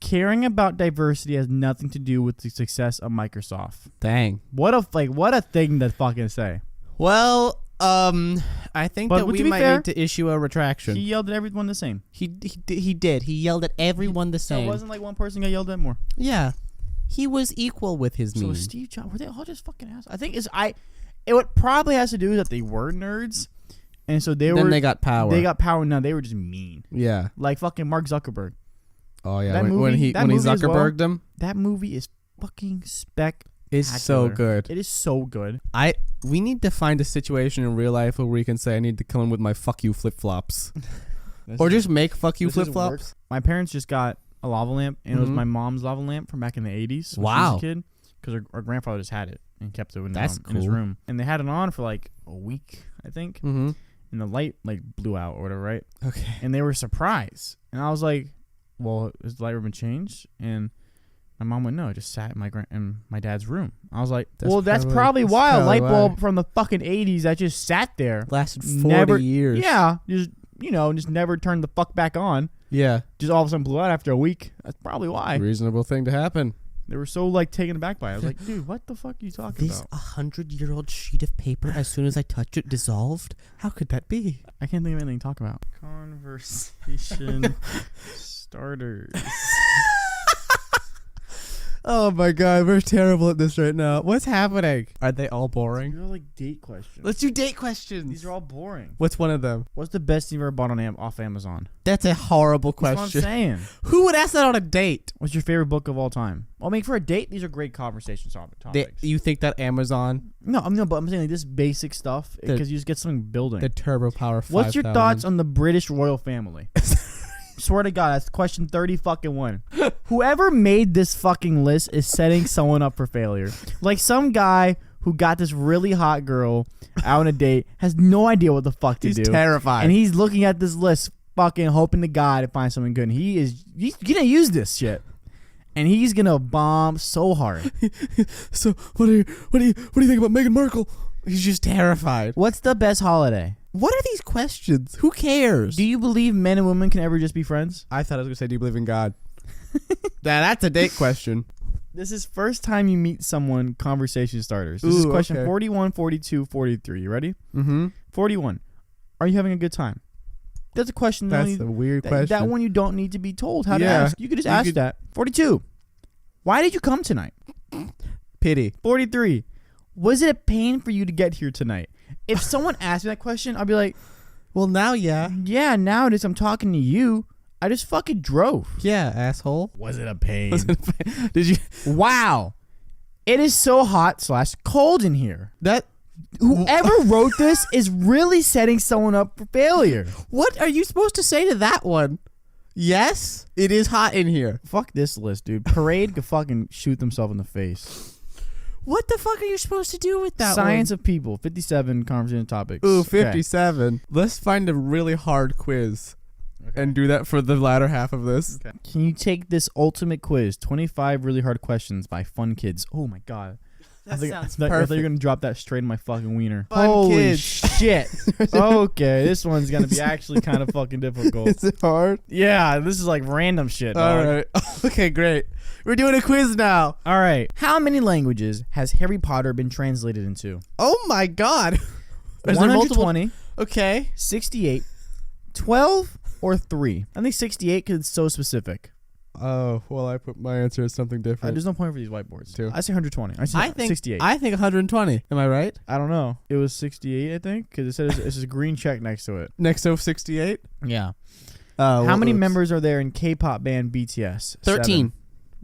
[SPEAKER 2] caring about diversity has nothing to do with the success of Microsoft.
[SPEAKER 1] Dang.
[SPEAKER 2] What a thing to fucking say.
[SPEAKER 1] Well, I think that we might need to issue a retraction.
[SPEAKER 2] He yelled at everyone the same.
[SPEAKER 1] He did. He yelled at everyone the same.
[SPEAKER 2] So it wasn't like one person got yelled at more.
[SPEAKER 1] Yeah. He was equal with his
[SPEAKER 2] So
[SPEAKER 1] meme.
[SPEAKER 2] Steve Jobs, were they all just fucking assholes? I think it what probably has to do is that they were nerds. And so they
[SPEAKER 1] got power.
[SPEAKER 2] They got power. Now they were just mean.
[SPEAKER 1] Yeah.
[SPEAKER 2] Like fucking Mark Zuckerberg.
[SPEAKER 1] Oh yeah. When he Zuckerberged him.
[SPEAKER 2] That movie is fucking spectacular.
[SPEAKER 1] It's so good.
[SPEAKER 2] It is so good.
[SPEAKER 1] We need to find a situation in real life where we can say I need to come in with my fuck you flip flops, or just make fuck you flip flops.
[SPEAKER 2] My parents just got a lava lamp, and it was my mom's lava lamp from back in the 80s. When she was a kid, because our grandfather just had it and kept it in his room, and they had it on for like a week, I think. Mm-hmm. And the light like blew out or whatever, right?
[SPEAKER 1] Okay.
[SPEAKER 2] And they were surprised, and I was like, "Well, has the light ribbon changed?" And my mom went, "No, it just sat in my dad's room." I was like, that's probably why a light bulb from the fucking 80s that just sat there
[SPEAKER 1] lasted 40 years.
[SPEAKER 2] Yeah, just never turned the fuck back on.
[SPEAKER 1] Yeah,
[SPEAKER 2] just all of a sudden blew out after a week. That's probably why.
[SPEAKER 1] Reasonable thing to happen.
[SPEAKER 2] They were so like taken aback by it. I was like, dude, what the fuck are you talking about?
[SPEAKER 1] This 100-year-old sheet of paper, as soon as I touch it, dissolved? How could that be?
[SPEAKER 2] I can't think of anything to talk about. Conversation starters.
[SPEAKER 1] Oh my god, we're terrible at this right now. What's happening? Are they all boring?
[SPEAKER 2] They're like date questions.
[SPEAKER 1] Let's do date questions.
[SPEAKER 2] These are all boring.
[SPEAKER 1] What's one of them?
[SPEAKER 2] What's the best you've ever bought off Amazon?
[SPEAKER 1] That's a horrible question.
[SPEAKER 2] That's what I'm saying.
[SPEAKER 1] Who would ask that on a date?
[SPEAKER 2] What's your favorite book of all time? Well, I mean, for a date, these are great conversation topics.
[SPEAKER 1] You think that Amazon?
[SPEAKER 2] No, but I'm saying like this basic stuff because you just get something building.
[SPEAKER 1] The Turbo Power 5000.
[SPEAKER 2] What's your thoughts on the British royal family? Swear to God, that's question 30 fucking 1. Whoever made this fucking list is setting someone up for failure. Like some guy who got this really hot girl out on a date has no idea what the fuck to do.
[SPEAKER 1] He's terrified.
[SPEAKER 2] And he's looking at this list fucking hoping to God to find something good. And he's gonna use this shit. And he's gonna bomb so hard.
[SPEAKER 1] So what do you think about Meghan Markle? He's just terrified.
[SPEAKER 2] What's the best holiday?
[SPEAKER 1] What are these questions? Who cares?
[SPEAKER 2] Do you believe men and women can ever just be friends?
[SPEAKER 1] I thought I was going to say, do you believe in God? That's a date question.
[SPEAKER 2] This is first time you meet someone, conversation starters. This is question 41, 42, 43. You ready? Mm-hmm. 41. Are you having a good time? That's a question.
[SPEAKER 1] That's a weird question.
[SPEAKER 2] That one you don't need to be told how to ask. You could just ask that. 42. Why did you come tonight?
[SPEAKER 1] Pity.
[SPEAKER 2] 43. Was it a pain for you to get here tonight? If someone asked me that question, I'll be like,
[SPEAKER 1] well, now, yeah.
[SPEAKER 2] Yeah, now it is. I'm talking to you. I just fucking drove.
[SPEAKER 1] Yeah, asshole.
[SPEAKER 2] Was it a pain?
[SPEAKER 1] Did you?
[SPEAKER 2] Wow. It is so hot / cold in here. Whoever wrote this is really setting someone up for failure.
[SPEAKER 1] What are you supposed to say to that one? Yes, it is hot in here.
[SPEAKER 2] Fuck this list, dude. Parade could fucking shoot themselves in the face.
[SPEAKER 1] What the fuck are you supposed to do with that
[SPEAKER 2] Science of people. 57 conversation topics.
[SPEAKER 1] Ooh, 57. Okay. Let's find a really hard quiz and do that for the latter half of this.
[SPEAKER 2] Okay. Can you take this ultimate quiz? 25 really hard questions by Fun Kids. Oh my god.
[SPEAKER 1] That sounds
[SPEAKER 2] perfect.
[SPEAKER 1] perfect.
[SPEAKER 2] I thought you were going to drop that straight in my fucking wiener.
[SPEAKER 1] Fun
[SPEAKER 2] Holy
[SPEAKER 1] Kids.
[SPEAKER 2] shit. Okay, this one's going to be actually kind of fucking difficult.
[SPEAKER 1] Is it hard?
[SPEAKER 2] Yeah, this is like random shit, dog.
[SPEAKER 1] All right. Okay, great. We're doing a quiz now.
[SPEAKER 2] All right. How many languages has Harry Potter been translated into?
[SPEAKER 1] Oh my god.
[SPEAKER 2] 120.
[SPEAKER 1] Okay.
[SPEAKER 2] 68. 12 or 3? I think 68 because it's so specific.
[SPEAKER 1] Oh, well, I put my answer as something different.
[SPEAKER 2] There's no point for these whiteboards.
[SPEAKER 1] Too.
[SPEAKER 2] I say 120. I say
[SPEAKER 1] I think
[SPEAKER 2] 68.
[SPEAKER 1] I think 120. Am I right?
[SPEAKER 2] I don't know. It was 68, I think, because it says it's a green check next to it.
[SPEAKER 1] Next to 68.
[SPEAKER 2] Yeah. How many members are there in K-pop band BTS?
[SPEAKER 1] 13.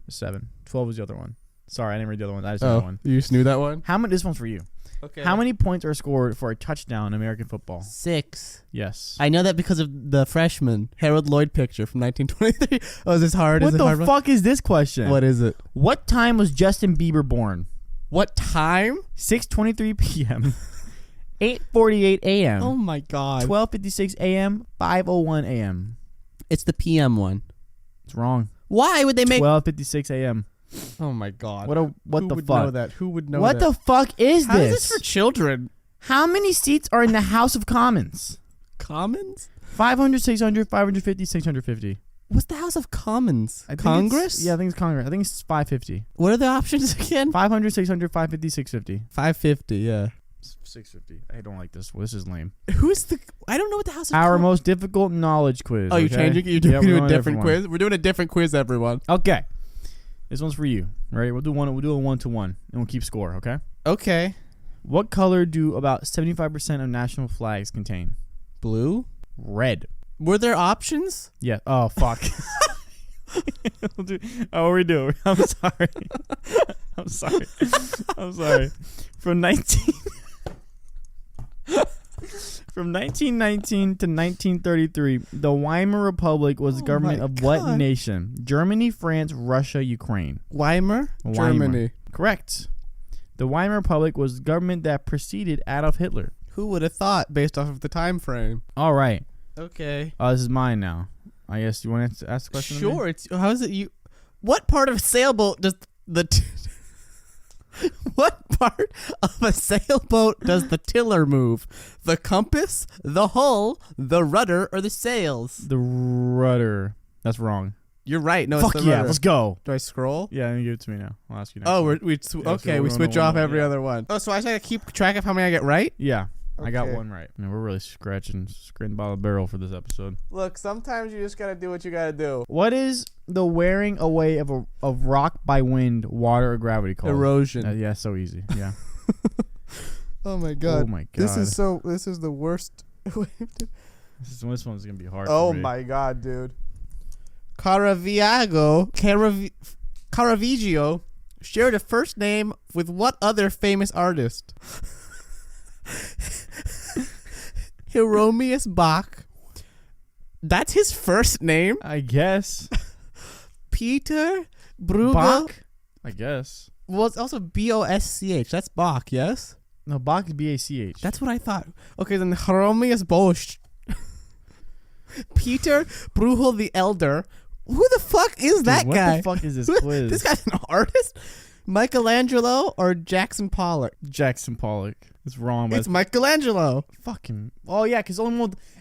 [SPEAKER 2] 7. 12 was the other one. Sorry, I didn't read the other one. I just knew that one.
[SPEAKER 1] You just knew that one?
[SPEAKER 2] How many? This one's for you.
[SPEAKER 1] Okay.
[SPEAKER 2] How many points are scored for a touchdown in American football?
[SPEAKER 1] 6.
[SPEAKER 2] Yes.
[SPEAKER 1] I know that because of the freshman Harold Lloyd picture from 1923. Oh, is this hard?
[SPEAKER 2] What the fuck is this question?
[SPEAKER 1] What is it?
[SPEAKER 2] What time was Justin Bieber born?
[SPEAKER 1] What time?
[SPEAKER 2] 6:23 p.m. 8:48 a.m.
[SPEAKER 1] Oh my god.
[SPEAKER 2] 12:56 a.m. 5:01 a.m.
[SPEAKER 1] It's the PM one.
[SPEAKER 2] It's wrong.
[SPEAKER 1] Why would they make
[SPEAKER 2] 12:56 a.m.
[SPEAKER 1] Oh my god.
[SPEAKER 2] What
[SPEAKER 1] Who
[SPEAKER 2] the
[SPEAKER 1] would
[SPEAKER 2] fuck?
[SPEAKER 1] know that? Who would know
[SPEAKER 2] What
[SPEAKER 1] that?
[SPEAKER 2] the fuck is
[SPEAKER 1] How
[SPEAKER 2] this?
[SPEAKER 1] is this for children?
[SPEAKER 2] How many seats are in the House of Commons?
[SPEAKER 1] Commons?
[SPEAKER 2] 500, 600, 550, 650.
[SPEAKER 1] What's the House of Commons?
[SPEAKER 2] I think
[SPEAKER 1] Congress?
[SPEAKER 2] I think it's Congress. I think it's 550.
[SPEAKER 1] What are the options again?
[SPEAKER 2] 500, 600, 550, 650.
[SPEAKER 1] 550, yeah.
[SPEAKER 2] 650. I don't like this. This is lame.
[SPEAKER 1] Who's the... I don't know what the House of
[SPEAKER 2] Our
[SPEAKER 1] Commons...
[SPEAKER 2] most difficult knowledge quiz.
[SPEAKER 1] Oh, you're
[SPEAKER 2] okay?
[SPEAKER 1] changing it? You're
[SPEAKER 2] Yeah,
[SPEAKER 1] doing
[SPEAKER 2] we're
[SPEAKER 1] a different
[SPEAKER 2] one.
[SPEAKER 1] quiz? We're doing a different quiz, everyone.
[SPEAKER 2] Okay. This one's for you. Right? We'll do a 1-to-1, and we'll keep score, okay?
[SPEAKER 1] Okay.
[SPEAKER 2] What color do about 75% of national flags contain?
[SPEAKER 1] Blue?
[SPEAKER 2] Red.
[SPEAKER 1] Were there options?
[SPEAKER 2] Yeah. Oh, fuck. What we do? I'm sorry. I'm sorry. I'm sorry. From 1919 to 1933, the Weimar Republic was the government of what nation? Germany, France, Russia, Ukraine.
[SPEAKER 1] Weimar? Germany.
[SPEAKER 2] Correct. The Weimar Republic was the government that preceded Adolf Hitler.
[SPEAKER 1] Who would have thought based off of the time frame?
[SPEAKER 2] All right.
[SPEAKER 1] Okay.
[SPEAKER 2] This is mine now. I guess you want to ask the question?
[SPEAKER 1] Sure. It's how is it you? What part of a sailboat does what part of a sailboat does the tiller move? The compass, the hull, the rudder, or the sails?
[SPEAKER 2] The rudder. That's wrong.
[SPEAKER 1] You're right. No,
[SPEAKER 2] Fuck
[SPEAKER 1] it's the
[SPEAKER 2] yeah.
[SPEAKER 1] rudder.
[SPEAKER 2] Let's go.
[SPEAKER 1] Do I scroll?
[SPEAKER 2] Yeah, we give it to me now. I'll ask you next.
[SPEAKER 1] Oh,
[SPEAKER 2] one.
[SPEAKER 1] we switch off every other one. Oh, so I gotta keep track of how many I get right?
[SPEAKER 2] Yeah. I got
[SPEAKER 1] Okay.
[SPEAKER 2] one right. Man, we're really scratching the bottom of the barrel for this episode.
[SPEAKER 1] Look, sometimes you just gotta do what you gotta do.
[SPEAKER 2] What is the wearing away of rock by wind, water, or gravity called?
[SPEAKER 1] Erosion.
[SPEAKER 2] Yeah, so easy. Yeah.
[SPEAKER 1] Oh my god.
[SPEAKER 2] Oh my god.
[SPEAKER 1] This is the worst.
[SPEAKER 2] This one's gonna be hard.
[SPEAKER 1] Oh
[SPEAKER 2] for me.
[SPEAKER 1] my god, dude. Caravaggio shared a first name with what other famous artist? Hieronymus Bach. That's his first name?
[SPEAKER 2] I guess.
[SPEAKER 1] Peter Bruegel.
[SPEAKER 2] Bach? I guess.
[SPEAKER 1] Well, it's also Bosch. That's Bach, yes?
[SPEAKER 2] No, Bach is B-A-C-H.
[SPEAKER 1] That's what I thought. Okay, then Hieronymus Bosch. Peter Bruegel the Elder. Who the fuck is that
[SPEAKER 2] Dude,
[SPEAKER 1] guy?
[SPEAKER 2] What the fuck is this
[SPEAKER 1] Who-
[SPEAKER 2] quiz?
[SPEAKER 1] This guy's an artist? Michelangelo or Jackson Pollock?
[SPEAKER 2] Jackson Pollock. It's wrong, but
[SPEAKER 1] It's Michelangelo.
[SPEAKER 2] fucking. Oh yeah, because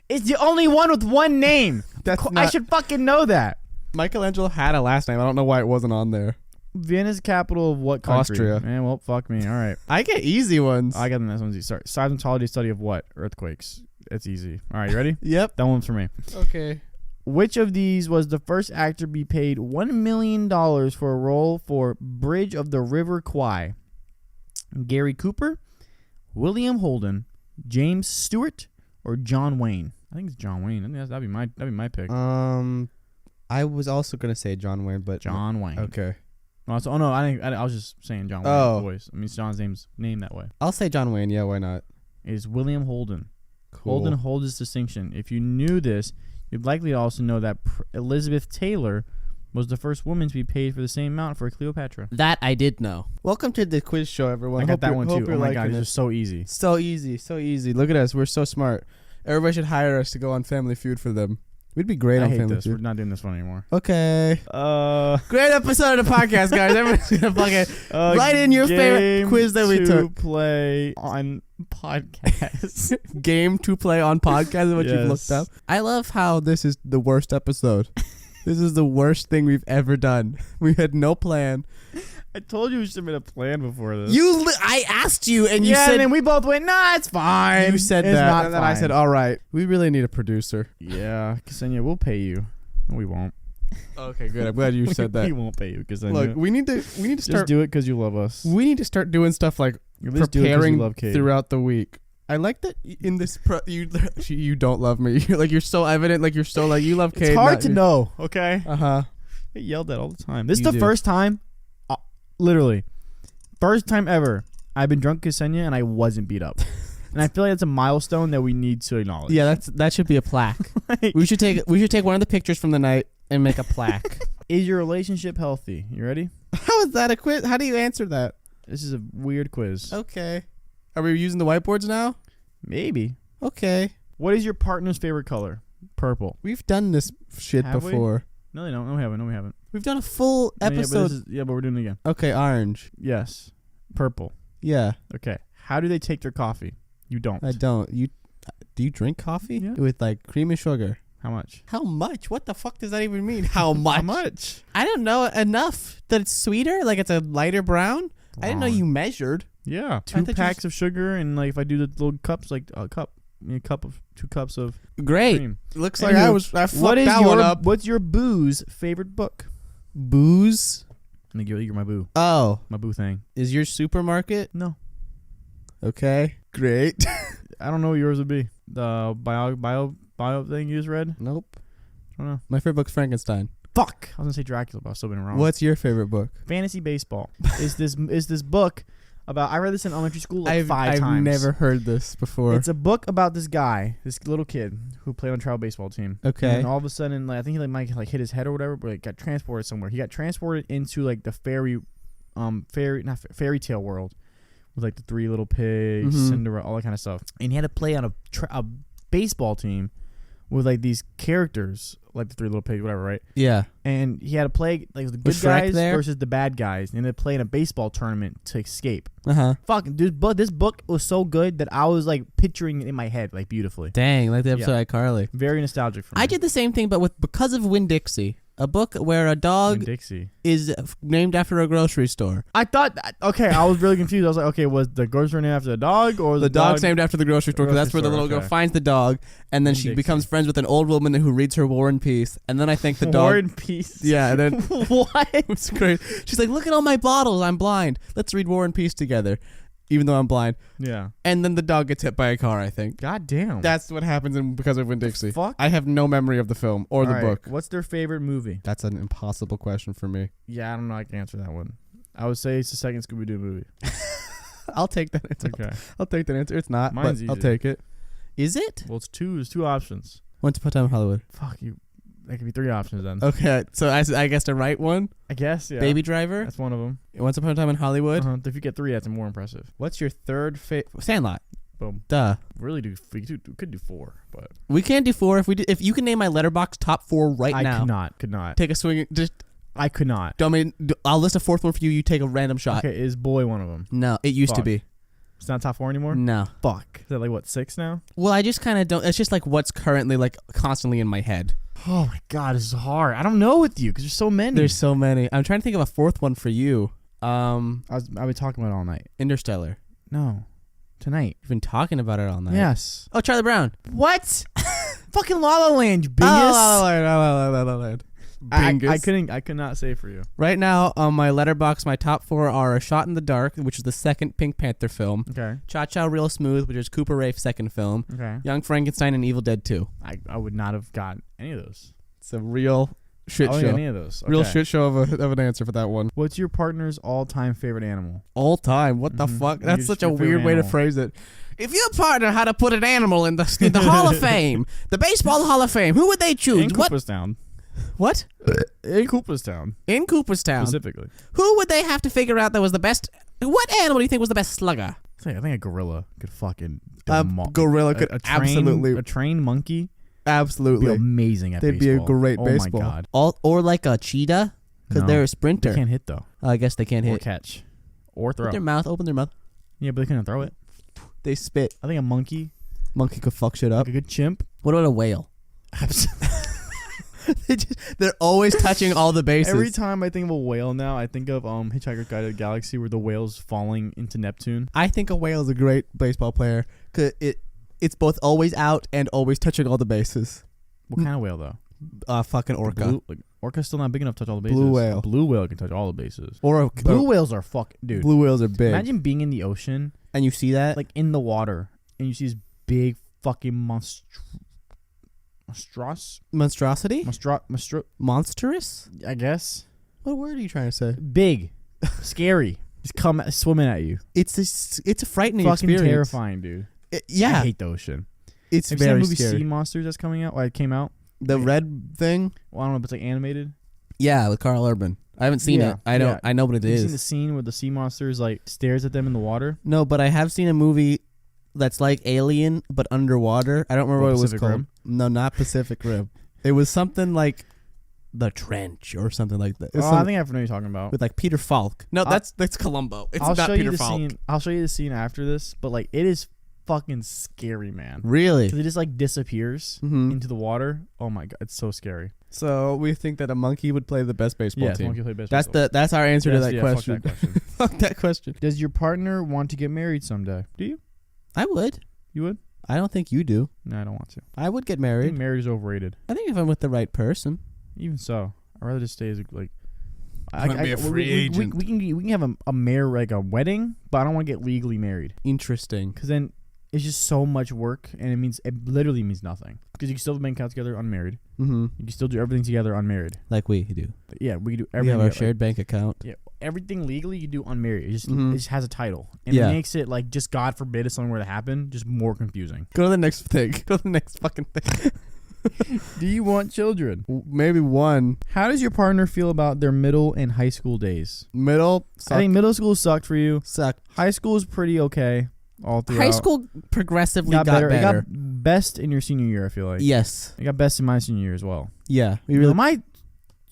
[SPEAKER 2] it's the only one with one name.
[SPEAKER 1] That's
[SPEAKER 2] I
[SPEAKER 1] not,
[SPEAKER 2] should fucking know that.
[SPEAKER 1] Michelangelo had a last name. I don't know why it wasn't on there.
[SPEAKER 2] Vienna's capital of what country?
[SPEAKER 1] Austria.
[SPEAKER 2] Man, well, fuck me. All right.
[SPEAKER 1] I get easy ones.
[SPEAKER 2] I got the next one's easy. Sorry. Seismology study of what? Earthquakes. It's easy. All right, you ready?
[SPEAKER 1] Yep.
[SPEAKER 2] That one's for me.
[SPEAKER 1] Okay.
[SPEAKER 2] Which of these was the first actor to be paid $1 million for a role for Bridge of the River Kwai? Gary Cooper, William Holden, James Stewart, or John Wayne? I think it's John Wayne. I think that'd be my pick.
[SPEAKER 1] I was also gonna say John Wayne, but
[SPEAKER 2] John Wayne.
[SPEAKER 1] Okay.
[SPEAKER 2] Oh no, I was just saying John Wayne's
[SPEAKER 1] Oh.
[SPEAKER 2] voice. I mean, it's John's name that way.
[SPEAKER 1] I'll say John Wayne. Yeah, why not?
[SPEAKER 2] It is William Holden.
[SPEAKER 1] Cool.
[SPEAKER 2] Holden holds this distinction. If you knew this, you'd likely also know that Elizabeth Taylor was the first woman to be paid for the same amount for Cleopatra.
[SPEAKER 1] That I did know. Welcome to the quiz show, everyone.
[SPEAKER 2] I got that
[SPEAKER 1] Hope
[SPEAKER 2] one
[SPEAKER 1] you're-
[SPEAKER 2] too.
[SPEAKER 1] hope
[SPEAKER 2] Oh
[SPEAKER 1] you're
[SPEAKER 2] my god,
[SPEAKER 1] liking
[SPEAKER 2] it's
[SPEAKER 1] it.
[SPEAKER 2] just so easy.
[SPEAKER 1] So easy, so easy. Look at us. We're so smart. Everybody should hire us to go on Family Feud for them. We'd be great
[SPEAKER 2] I
[SPEAKER 1] on
[SPEAKER 2] hate
[SPEAKER 1] Family
[SPEAKER 2] this. We're
[SPEAKER 1] Feud.
[SPEAKER 2] not doing this one anymore.
[SPEAKER 1] Okay. Great episode of the podcast, guys. Everyone's gonna fucking write in your favorite quiz that we took.
[SPEAKER 2] Play on podcasts.
[SPEAKER 1] Game to play on podcast is what you've
[SPEAKER 2] Yes.
[SPEAKER 1] looked up. I love how this is the worst episode. This is the worst thing we've ever done. We had no plan.
[SPEAKER 2] I told you we should have made a plan before this.
[SPEAKER 1] I asked you, and you
[SPEAKER 2] yeah,
[SPEAKER 1] said
[SPEAKER 2] and then we both went, nah, it's fine.
[SPEAKER 1] you said
[SPEAKER 2] it's
[SPEAKER 1] that,
[SPEAKER 2] not
[SPEAKER 1] and then I
[SPEAKER 2] fine.
[SPEAKER 1] said, all right, we really need a producer.
[SPEAKER 2] Yeah, Ksenia, we'll pay you. No, we won't.
[SPEAKER 1] Okay, good. I'm glad you said
[SPEAKER 2] We
[SPEAKER 1] that.
[SPEAKER 2] won't pay you because
[SPEAKER 1] Look, we need to
[SPEAKER 2] just
[SPEAKER 1] start.
[SPEAKER 2] do it because you love us.
[SPEAKER 1] We need to start doing stuff like
[SPEAKER 2] At least do it 'cause you
[SPEAKER 1] preparing
[SPEAKER 2] love Cade.
[SPEAKER 1] throughout the week. I like that in this. You don't love me. You're so evident. Like you're so like you love Cade.
[SPEAKER 2] It's hard to know. Okay.
[SPEAKER 1] Uh huh.
[SPEAKER 2] I get yelled at all the time. This is
[SPEAKER 1] You
[SPEAKER 2] the
[SPEAKER 1] do.
[SPEAKER 2] first time, literally, first time ever I've been drunk Ksenia and I wasn't beat up. And I feel like it's a milestone that we need to acknowledge.
[SPEAKER 1] Yeah, that should be a plaque.
[SPEAKER 2] Like,
[SPEAKER 1] We should take one of the pictures from the night and make a plaque.
[SPEAKER 2] is your relationship healthy? You ready?
[SPEAKER 1] How is that a quiz? How do you answer that?
[SPEAKER 2] This is a weird quiz.
[SPEAKER 1] Okay. Are we using the whiteboards now?
[SPEAKER 2] Maybe.
[SPEAKER 1] Okay.
[SPEAKER 2] What is your partner's favorite color? Purple.
[SPEAKER 1] We've done this shit
[SPEAKER 2] Have we?
[SPEAKER 1] before.
[SPEAKER 2] No, they don't. No, we haven't. No, we haven't.
[SPEAKER 1] We've done a full
[SPEAKER 2] No,
[SPEAKER 1] episode.
[SPEAKER 2] but we're doing it again.
[SPEAKER 1] Okay, orange.
[SPEAKER 2] Yes. Purple.
[SPEAKER 1] Yeah.
[SPEAKER 2] Okay. How do they take their coffee? You don't.
[SPEAKER 1] I don't. Do you drink coffee
[SPEAKER 2] Yeah.
[SPEAKER 1] with like cream and sugar?
[SPEAKER 2] How much?
[SPEAKER 1] How much? What the fuck does that even mean? How much?
[SPEAKER 2] How much?
[SPEAKER 1] I don't know. Enough that it's sweeter, like it's a lighter brown. I didn't know you measured.
[SPEAKER 2] Yeah,
[SPEAKER 1] thought
[SPEAKER 2] 2
[SPEAKER 1] you
[SPEAKER 2] packs of sugar and like if I do the little cups, like a cup, I mean, 2 cups of
[SPEAKER 1] Great.
[SPEAKER 2] cream.
[SPEAKER 1] Looks
[SPEAKER 2] Anywho,
[SPEAKER 1] I fucked
[SPEAKER 2] What is
[SPEAKER 1] that
[SPEAKER 2] your
[SPEAKER 1] one up.
[SPEAKER 2] What's your boo's favorite book?
[SPEAKER 1] Booze?
[SPEAKER 2] I'm gonna give you my boo thing.
[SPEAKER 1] Is your supermarket?
[SPEAKER 2] No,
[SPEAKER 1] Okay. Great.
[SPEAKER 2] I don't know what yours would be. The bio thing you just read.
[SPEAKER 1] Nope.
[SPEAKER 2] I don't know.
[SPEAKER 1] My favorite book's Frankenstein.
[SPEAKER 2] Fuck. I was gonna say Dracula, but I've still been wrong.
[SPEAKER 1] What's your favorite book?
[SPEAKER 2] Fantasy Baseball? is this book about? I read this in elementary school like 5 times.
[SPEAKER 1] I've never heard this before.
[SPEAKER 2] It's a book about this guy, this little kid who played on travel baseball team.
[SPEAKER 1] Okay.
[SPEAKER 2] And all of a sudden, like I think he might like hit his head or whatever, but like got transported somewhere. He got transported into like the fairy tale world with like the 3 little pigs,
[SPEAKER 1] Mhm.
[SPEAKER 2] Cinderella, all that kind of stuff. And he had to play on a baseball team with like these characters, like the 3 little pigs, whatever, right?
[SPEAKER 1] yeah.
[SPEAKER 2] And he had to play like the good
[SPEAKER 1] Was Shrek
[SPEAKER 2] guys
[SPEAKER 1] there?
[SPEAKER 2] versus the bad guys, and they play in a baseball tournament to escape.
[SPEAKER 1] Uh-huh.
[SPEAKER 2] Fucking dude, but this book was so good that I was like picturing it in my head like beautifully.
[SPEAKER 1] Dang, like the episode of iCarly.
[SPEAKER 2] Very nostalgic for me.
[SPEAKER 1] I did the same thing, but with Because of Winn-Dixie, a book where a dog
[SPEAKER 2] Dixie.
[SPEAKER 1] is named after a grocery store.
[SPEAKER 2] I thought okay, I was really confused. I was like, okay, was the grocery named after the dog or
[SPEAKER 1] The dog's named after the grocery store because that's where the little girl
[SPEAKER 2] okay.
[SPEAKER 1] finds the dog, and then she
[SPEAKER 2] Winn-Dixie.
[SPEAKER 1] becomes friends with an old woman who reads her War and Peace, and then I think the dog.
[SPEAKER 2] War and Peace.
[SPEAKER 1] Yeah, and then
[SPEAKER 2] What?
[SPEAKER 1] it's great. She's like, "Look at all my bottles. I'm blind. Let's read War and Peace together, even though I'm blind."
[SPEAKER 2] Yeah.
[SPEAKER 1] And then the dog gets hit by a car. I think
[SPEAKER 2] God damn.
[SPEAKER 1] that's what happens in Because of Winn-Dixie.
[SPEAKER 2] Fuck.
[SPEAKER 1] I have no memory of the film or the
[SPEAKER 2] All right,
[SPEAKER 1] book.
[SPEAKER 2] What's their favorite movie?
[SPEAKER 1] That's an impossible question for me.
[SPEAKER 2] Yeah, I don't know. I can answer that one. I would say it's the second Scooby-Doo movie.
[SPEAKER 1] I'll take that answer.
[SPEAKER 2] Okay.
[SPEAKER 1] I'll take that answer. It's not,
[SPEAKER 2] Mine's
[SPEAKER 1] but I'll
[SPEAKER 2] easy.
[SPEAKER 1] take it. Is it?
[SPEAKER 2] Well, it's 2. There's 2 options.
[SPEAKER 1] Once Upon a Time in Hollywood.
[SPEAKER 2] Fuck you. That could be 3 options then.
[SPEAKER 1] Okay, so I guess the right one,
[SPEAKER 2] I guess. Yeah.
[SPEAKER 1] Baby Driver.
[SPEAKER 2] That's one of them.
[SPEAKER 1] Once Upon a Time in Hollywood.
[SPEAKER 2] If you get 3, that's more impressive.
[SPEAKER 1] What's your third favorite? Sandlot.
[SPEAKER 2] Boom.
[SPEAKER 1] Duh.
[SPEAKER 2] Really we could do 4, but
[SPEAKER 1] We can't do 4 if you can name my letterbox top 4 right
[SPEAKER 2] I
[SPEAKER 1] now.
[SPEAKER 2] could not.
[SPEAKER 1] Take a swing. Just
[SPEAKER 2] I could not.
[SPEAKER 1] I'll list a 4th one for you. You take a random shot.
[SPEAKER 2] Okay, is Boy one of them?
[SPEAKER 1] No, it used to
[SPEAKER 2] Fuck.
[SPEAKER 1] be.
[SPEAKER 2] It's not top 4 anymore?
[SPEAKER 1] No.
[SPEAKER 2] Fuck. Is that like what, 6 now?
[SPEAKER 1] Well, I just kind of don't. It's just like what's currently like constantly in my head.
[SPEAKER 2] Oh my god, this is hard. I don't know with you because there's so many.
[SPEAKER 1] There's so many. I'm trying to think of a 4th one for you.
[SPEAKER 2] I've been talking about it all night.
[SPEAKER 1] Interstellar.
[SPEAKER 2] No. Tonight.
[SPEAKER 1] You've been talking about it all night.
[SPEAKER 2] Yes.
[SPEAKER 1] Oh, Charlie Brown.
[SPEAKER 2] What? Fucking La La Land, you bingus.
[SPEAKER 1] La La Land. Bingus.
[SPEAKER 2] I could not say for you.
[SPEAKER 1] Right now on my letterbox, my top 4 are A Shot in the Dark, which is the second Pink Panther film.
[SPEAKER 2] Okay.
[SPEAKER 1] Cha Cha Real Smooth, which is Cooper Raiff's second film.
[SPEAKER 2] Okay.
[SPEAKER 1] Young Frankenstein and Evil Dead 2.
[SPEAKER 2] I would not have gotten any of those.
[SPEAKER 1] It's a real shit
[SPEAKER 2] I don't get
[SPEAKER 1] show.
[SPEAKER 2] any of those.
[SPEAKER 1] Real
[SPEAKER 2] Okay.
[SPEAKER 1] shit show of an answer for that one.
[SPEAKER 2] What's your partner's all-time favorite animal?
[SPEAKER 1] All time. What the
[SPEAKER 2] Mhm.
[SPEAKER 1] fuck?
[SPEAKER 2] Your-
[SPEAKER 1] That's such a
[SPEAKER 2] your favorite
[SPEAKER 1] weird way to
[SPEAKER 2] animal.
[SPEAKER 1] phrase it. If your partner had to put an animal in the Hall of Fame, the Baseball Hall of Fame, who would they choose?
[SPEAKER 2] In
[SPEAKER 1] What?
[SPEAKER 2] Cooperstown.
[SPEAKER 1] What?
[SPEAKER 2] In Cooperstown,
[SPEAKER 1] In Cooperstown.
[SPEAKER 2] specifically.
[SPEAKER 1] Who would they have to figure out that was the best? What animal do you think was the best slugger?
[SPEAKER 2] I think a gorilla could fucking
[SPEAKER 1] Gorilla could absolutely,
[SPEAKER 2] a trained monkey would be
[SPEAKER 1] absolutely.
[SPEAKER 2] amazing at
[SPEAKER 1] They'd
[SPEAKER 2] baseball.
[SPEAKER 1] be a great
[SPEAKER 2] oh
[SPEAKER 1] baseball.
[SPEAKER 2] my god.
[SPEAKER 1] Or like a cheetah, because
[SPEAKER 2] No.
[SPEAKER 1] they're a
[SPEAKER 2] They
[SPEAKER 1] sprinter.
[SPEAKER 2] can't hit though.
[SPEAKER 1] I guess they can't
[SPEAKER 2] Or
[SPEAKER 1] hit.
[SPEAKER 2] catch. Or throw.
[SPEAKER 1] Open their mouth. Open their mouth.
[SPEAKER 2] Yeah, but they couldn't throw it.
[SPEAKER 1] They spit.
[SPEAKER 2] I think a monkey,
[SPEAKER 1] Monkey could fuck shit
[SPEAKER 2] like
[SPEAKER 1] up.
[SPEAKER 2] a good chimp.
[SPEAKER 1] What about a whale? They're always touching all the bases.
[SPEAKER 2] Every time I think of a whale now, I think of Hitchhiker's Guide to the Galaxy where the whale's falling into Neptune.
[SPEAKER 1] I think a whale is a great baseball player because it's both always out and always touching all the bases.
[SPEAKER 2] What kind of whale though?
[SPEAKER 1] fucking orca.
[SPEAKER 2] Orca's still not big enough to touch all the bases.
[SPEAKER 1] Blue whale.
[SPEAKER 2] A blue whale can touch all the bases.
[SPEAKER 1] Or a
[SPEAKER 2] Blue whales are dude.
[SPEAKER 1] Blue whales are big.
[SPEAKER 2] Imagine being in the ocean
[SPEAKER 1] and you see that,
[SPEAKER 2] like in the water, and you see this big fucking
[SPEAKER 1] monstrosity, monstrous.
[SPEAKER 2] I guess.
[SPEAKER 1] What word are you trying to say?
[SPEAKER 2] Big, scary. Just come swimming at you.
[SPEAKER 1] It's a frightening
[SPEAKER 2] fucking
[SPEAKER 1] experience.
[SPEAKER 2] Terrifying, dude.
[SPEAKER 1] Yeah,
[SPEAKER 2] I hate the ocean.
[SPEAKER 1] it's
[SPEAKER 2] Have you seen
[SPEAKER 1] very
[SPEAKER 2] the movie
[SPEAKER 1] scary.
[SPEAKER 2] Sea Monsters that's coming out? Well, it came out.
[SPEAKER 1] The red thing.
[SPEAKER 2] Well, I don't know, but it's like animated.
[SPEAKER 1] Yeah, with Carl Urban. I haven't seen it. I know what it
[SPEAKER 2] Have you
[SPEAKER 1] is.
[SPEAKER 2] seen the scene where the sea monsters like stares at them in the water?
[SPEAKER 1] No, but I have seen a movie that's like Alien but underwater. I don't remember what it was
[SPEAKER 2] Pacific
[SPEAKER 1] called.
[SPEAKER 2] Rim?
[SPEAKER 1] No, not Pacific Rim. It was something like The Trench or something like that.
[SPEAKER 2] Oh, I think I know what you're talking about.
[SPEAKER 1] with like Peter Falk. No, that's Columbo. It's
[SPEAKER 2] I'll
[SPEAKER 1] not
[SPEAKER 2] show
[SPEAKER 1] Peter
[SPEAKER 2] you the
[SPEAKER 1] Falk.
[SPEAKER 2] scene. I'll show you the scene after this, but like it is fucking scary, man.
[SPEAKER 1] Really?
[SPEAKER 2] Because it just like disappears
[SPEAKER 1] Mm-hmm.
[SPEAKER 2] into the water. Oh my god, it's so scary.
[SPEAKER 1] So we think that a monkey would play the best baseball
[SPEAKER 2] Yeah,
[SPEAKER 1] team.
[SPEAKER 2] monkey play baseball.
[SPEAKER 1] That's our answer to that
[SPEAKER 2] Fuck
[SPEAKER 1] question.
[SPEAKER 2] that question.
[SPEAKER 1] Fuck that question.
[SPEAKER 2] Does your partner want to get married someday? Do you?
[SPEAKER 1] I would.
[SPEAKER 2] You would?
[SPEAKER 1] I don't think you do.
[SPEAKER 2] No, I don't want to.
[SPEAKER 1] I would get
[SPEAKER 2] I think
[SPEAKER 1] married.
[SPEAKER 2] marriage is overrated.
[SPEAKER 1] I think if I'm with the right person.
[SPEAKER 2] Even so, I'd rather just stay as like.
[SPEAKER 1] Wanna be a free agent.
[SPEAKER 2] We can have a wedding, but I don't want to get legally married
[SPEAKER 1] Interesting.
[SPEAKER 2] because then it's just so much work, and it literally means nothing. Because you can still have a bank account together unmarried.
[SPEAKER 1] Mm-hmm.
[SPEAKER 2] You can still do everything together unmarried.
[SPEAKER 1] Like we do.
[SPEAKER 2] Yeah, we can do
[SPEAKER 1] We
[SPEAKER 2] everything.
[SPEAKER 1] have our
[SPEAKER 2] together.
[SPEAKER 1] shared bank account.
[SPEAKER 2] Yeah, everything legally you do unmarried. It
[SPEAKER 1] Mhm.
[SPEAKER 2] just has a title, and
[SPEAKER 1] Yeah.
[SPEAKER 2] it makes it like just God forbid if something were to happen, just more confusing.
[SPEAKER 1] Go to the next thing. Go to the next fucking thing.
[SPEAKER 2] Do you want children?
[SPEAKER 1] Maybe one.
[SPEAKER 2] How does your partner feel about their middle and high school days?
[SPEAKER 1] Middle.
[SPEAKER 2] I think middle school sucked for you.
[SPEAKER 1] Sucked.
[SPEAKER 2] High school is pretty okay. All throughout.
[SPEAKER 1] High school progressively got
[SPEAKER 2] better. It
[SPEAKER 1] better.
[SPEAKER 2] got best in your senior year. I feel like.
[SPEAKER 1] Yes.
[SPEAKER 2] It got best in my senior year as well.
[SPEAKER 1] Yeah. We
[SPEAKER 2] Really,
[SPEAKER 1] really.
[SPEAKER 2] my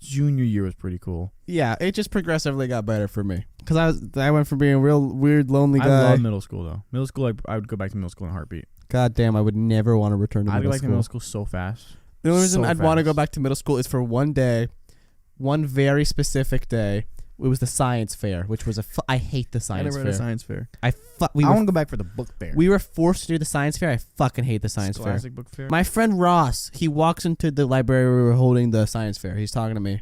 [SPEAKER 2] junior year was pretty cool.
[SPEAKER 1] Yeah. It just progressively got better for me because I went from being a real weird lonely
[SPEAKER 2] I
[SPEAKER 1] guy.
[SPEAKER 2] love middle school though. Middle school, I would go back to middle school in a heartbeat.
[SPEAKER 1] God damn, I would never want to return to
[SPEAKER 2] I'd go
[SPEAKER 1] middle
[SPEAKER 2] back to
[SPEAKER 1] school.
[SPEAKER 2] middle school so fast.
[SPEAKER 1] The only reason
[SPEAKER 2] so
[SPEAKER 1] I'd want to go
[SPEAKER 2] fast.
[SPEAKER 1] back to middle school is for one day, one very specific day. It was the science fair, which was I hate the science fair.
[SPEAKER 2] science fair.
[SPEAKER 1] I
[SPEAKER 2] I want to go back for the book fair.
[SPEAKER 1] We were forced to do the science fair. I fucking hate the science fair.
[SPEAKER 2] Scholastic book fair.
[SPEAKER 1] My friend Ross, he walks into the library where we were holding the science fair. He's talking to me.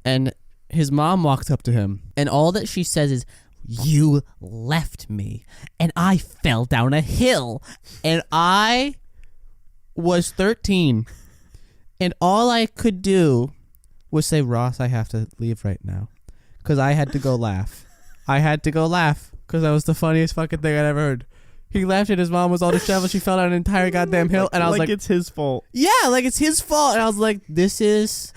[SPEAKER 1] And his mom walks up to him. And all that she says is, "You left me. And I fell down a hill." And I was 13. And all I could do was say, "Ross, I have to leave right now." Because I had to go laugh. I had to go laugh. Because that was the funniest fucking thing I'd ever heard. He left and his mom was all disheveled. She fell down an entire goddamn hill. And I was like,
[SPEAKER 2] it's his fault.
[SPEAKER 1] yeah, like it's his fault. And I was like, this is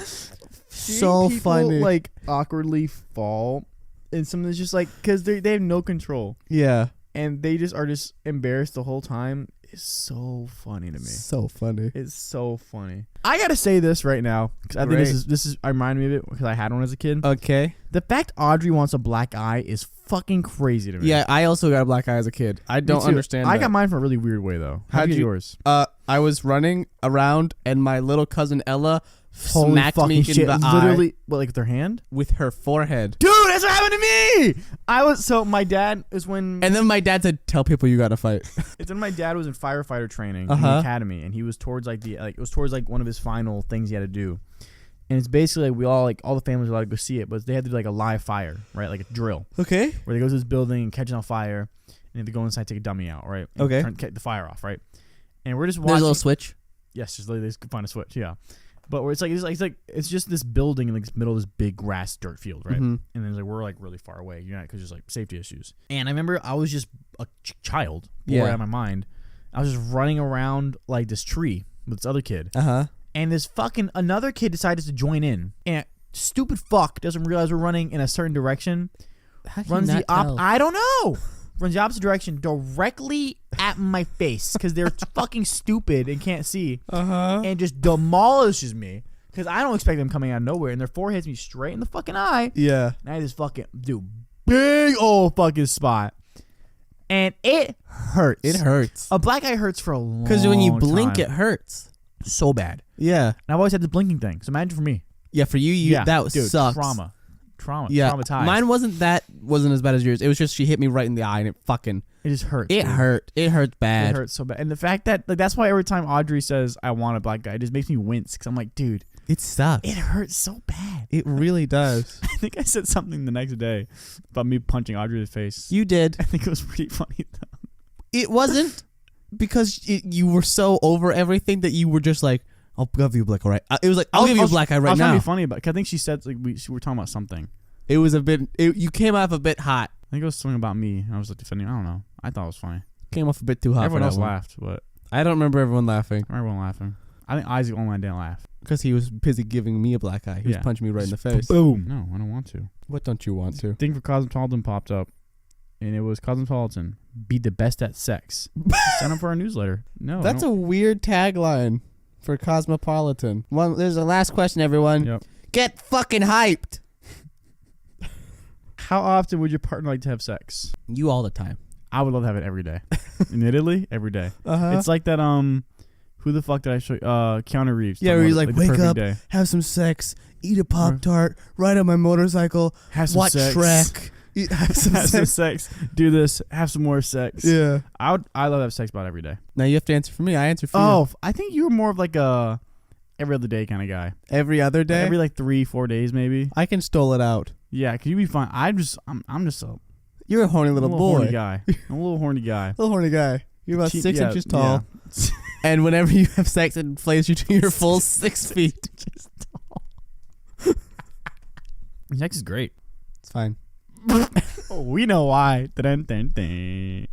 [SPEAKER 1] so
[SPEAKER 2] Seeing people,
[SPEAKER 1] funny.
[SPEAKER 2] like awkwardly fall, and something's just like because they have no control,
[SPEAKER 1] Yeah.
[SPEAKER 2] and they just are just embarrassed the whole time. Is so funny to me.
[SPEAKER 1] So funny.
[SPEAKER 2] It's so funny. I gotta say this right now because I think this is I remind me of it because I had one as a kid.
[SPEAKER 1] Okay.
[SPEAKER 2] The fact Audrey wants a black eye is fucking crazy to me.
[SPEAKER 1] Yeah, I also got a black eye as a kid. I
[SPEAKER 2] Me
[SPEAKER 1] don't
[SPEAKER 2] too.
[SPEAKER 1] understand
[SPEAKER 2] I
[SPEAKER 1] that.
[SPEAKER 2] got mine from a really weird way though. How'd
[SPEAKER 1] How'd
[SPEAKER 2] you get
[SPEAKER 1] you-
[SPEAKER 2] yours?
[SPEAKER 1] I was running around and my little cousin Ella
[SPEAKER 2] Holy
[SPEAKER 1] smacked
[SPEAKER 2] fucking
[SPEAKER 1] me in
[SPEAKER 2] shit!
[SPEAKER 1] the
[SPEAKER 2] Literally,
[SPEAKER 1] eye
[SPEAKER 2] what, like with their hand?
[SPEAKER 1] with her forehead.
[SPEAKER 2] Dude, that's what happened to me. My dad is when
[SPEAKER 1] And then my dad said, "Tell people you gotta fight."
[SPEAKER 2] it's when my dad was in firefighter training in
[SPEAKER 1] Uh-huh.
[SPEAKER 2] the academy, and he was towards it was towards one of his final things he had to do, and it's basically like we all all the families were allowed to go see it, but they had to do like a live fire, right, like a drill
[SPEAKER 1] Okay.
[SPEAKER 2] where they go to this building and catch it on fire, and they have to go inside take a dummy out, right? And
[SPEAKER 1] Okay.
[SPEAKER 2] turn the fire off, right? And we're just
[SPEAKER 1] There's a
[SPEAKER 2] watching.
[SPEAKER 1] little switch.
[SPEAKER 2] Yes, just like they just find a switch, yeah. But where it's just this building in the middle of this big grass dirt field, right?
[SPEAKER 1] Mhm.
[SPEAKER 2] And then we're like really far away, because there's like safety issues. And I remember I was just a child, bored
[SPEAKER 1] Yeah.
[SPEAKER 2] out of my mind. I was just running around like this tree with this other kid,
[SPEAKER 1] Uh-huh.
[SPEAKER 2] and this fucking another kid decided to join in, and stupid fuck doesn't realize we're running in a certain direction. Runs the I don't know. Runs the opposite direction directly at my face because they're fucking stupid and can't see,
[SPEAKER 1] Uh-huh.
[SPEAKER 2] and just demolishes me because I don't expect them coming out of nowhere, and their forehead hits me straight in the fucking eye.
[SPEAKER 1] Yeah.
[SPEAKER 2] And I just fucking big old fucking spot, and it hurts.
[SPEAKER 1] It hurts.
[SPEAKER 2] A black eye hurts for a long.
[SPEAKER 1] Because when you blink,
[SPEAKER 2] time.
[SPEAKER 1] it hurts.
[SPEAKER 2] So bad.
[SPEAKER 1] Yeah.
[SPEAKER 2] And I've always had the blinking thing. So imagine for me.
[SPEAKER 1] Yeah, for you, that
[SPEAKER 2] dude,
[SPEAKER 1] sucks.
[SPEAKER 2] trauma. traumatized.
[SPEAKER 1] Mine wasn't as bad as yours. It was just she hit me right in the eye and it
[SPEAKER 2] just hurts.
[SPEAKER 1] It hurt. It hurts bad.
[SPEAKER 2] It hurts so bad. And the fact that that's why every time Audrey says I want a black guy, it just makes me wince because I'm like, dude,
[SPEAKER 1] it sucks.
[SPEAKER 2] It hurts so bad.
[SPEAKER 1] It really does.
[SPEAKER 2] I think I said something the next day about me punching Audrey in the face.
[SPEAKER 1] You did.
[SPEAKER 2] I think it was pretty funny though. It
[SPEAKER 1] wasn't because you were so over everything that you were just like, I'll give you a black eye. It was like, I'll give you a black eye right now. I was
[SPEAKER 2] trying to be funny about it. Cause I think she said like we were talking about something.
[SPEAKER 1] It was a bit. You came off a bit hot.
[SPEAKER 2] I think it was something about me. I was like defending. I don't know. I thought it was funny.
[SPEAKER 1] Came off a bit too hot.
[SPEAKER 2] Everyone else laughed, but
[SPEAKER 1] I don't remember everyone laughing.
[SPEAKER 2] Everyone laughing. I think Isaac only didn't laugh
[SPEAKER 1] because he was busy giving me a black eye. He was punching me right in the face.
[SPEAKER 2] Boom. No, I don't want to.
[SPEAKER 1] What don't you want to?
[SPEAKER 2] Thing for Cosmopolitan popped up, and it was Cosmopolitan. Be the best at sex. Sign up for our newsletter. No,
[SPEAKER 1] that's a weird tagline for Cosmopolitan. There's a last question, everyone.
[SPEAKER 2] Yep.
[SPEAKER 1] Get fucking hyped.
[SPEAKER 2] How often would your partner like to have sex?
[SPEAKER 1] You all the time.
[SPEAKER 2] I would love to have it every day. Admittedly, every day.
[SPEAKER 1] Uh-huh.
[SPEAKER 2] It's like that. Who the fuck did I show you? Keanu Reeves.
[SPEAKER 1] Yeah, where he's like wake up, have some sex, eat a Pop-Tart, ride on my motorcycle, watch Shrek. Have some
[SPEAKER 2] sex. Do this. Have some more sex.
[SPEAKER 1] Yeah.
[SPEAKER 2] I love to have sex about every day.
[SPEAKER 1] Now you have to answer for me. I answer for you.
[SPEAKER 2] Oh, I think you're more of like a every other day kind of guy.
[SPEAKER 1] Every other day?
[SPEAKER 2] Every like 3-4 days maybe.
[SPEAKER 1] I can stole it out.
[SPEAKER 2] Yeah, cause you be fine. I'm just
[SPEAKER 1] You're a horny little boy.
[SPEAKER 2] Horny guy. I'm a little horny guy.
[SPEAKER 1] Little horny guy. You're about 6 inches tall. Yeah. And whenever you have sex, it inflates you to your full 6 feet.
[SPEAKER 2] Sex is great.
[SPEAKER 1] It's fine.
[SPEAKER 2] We know why. Dun, dun, dun.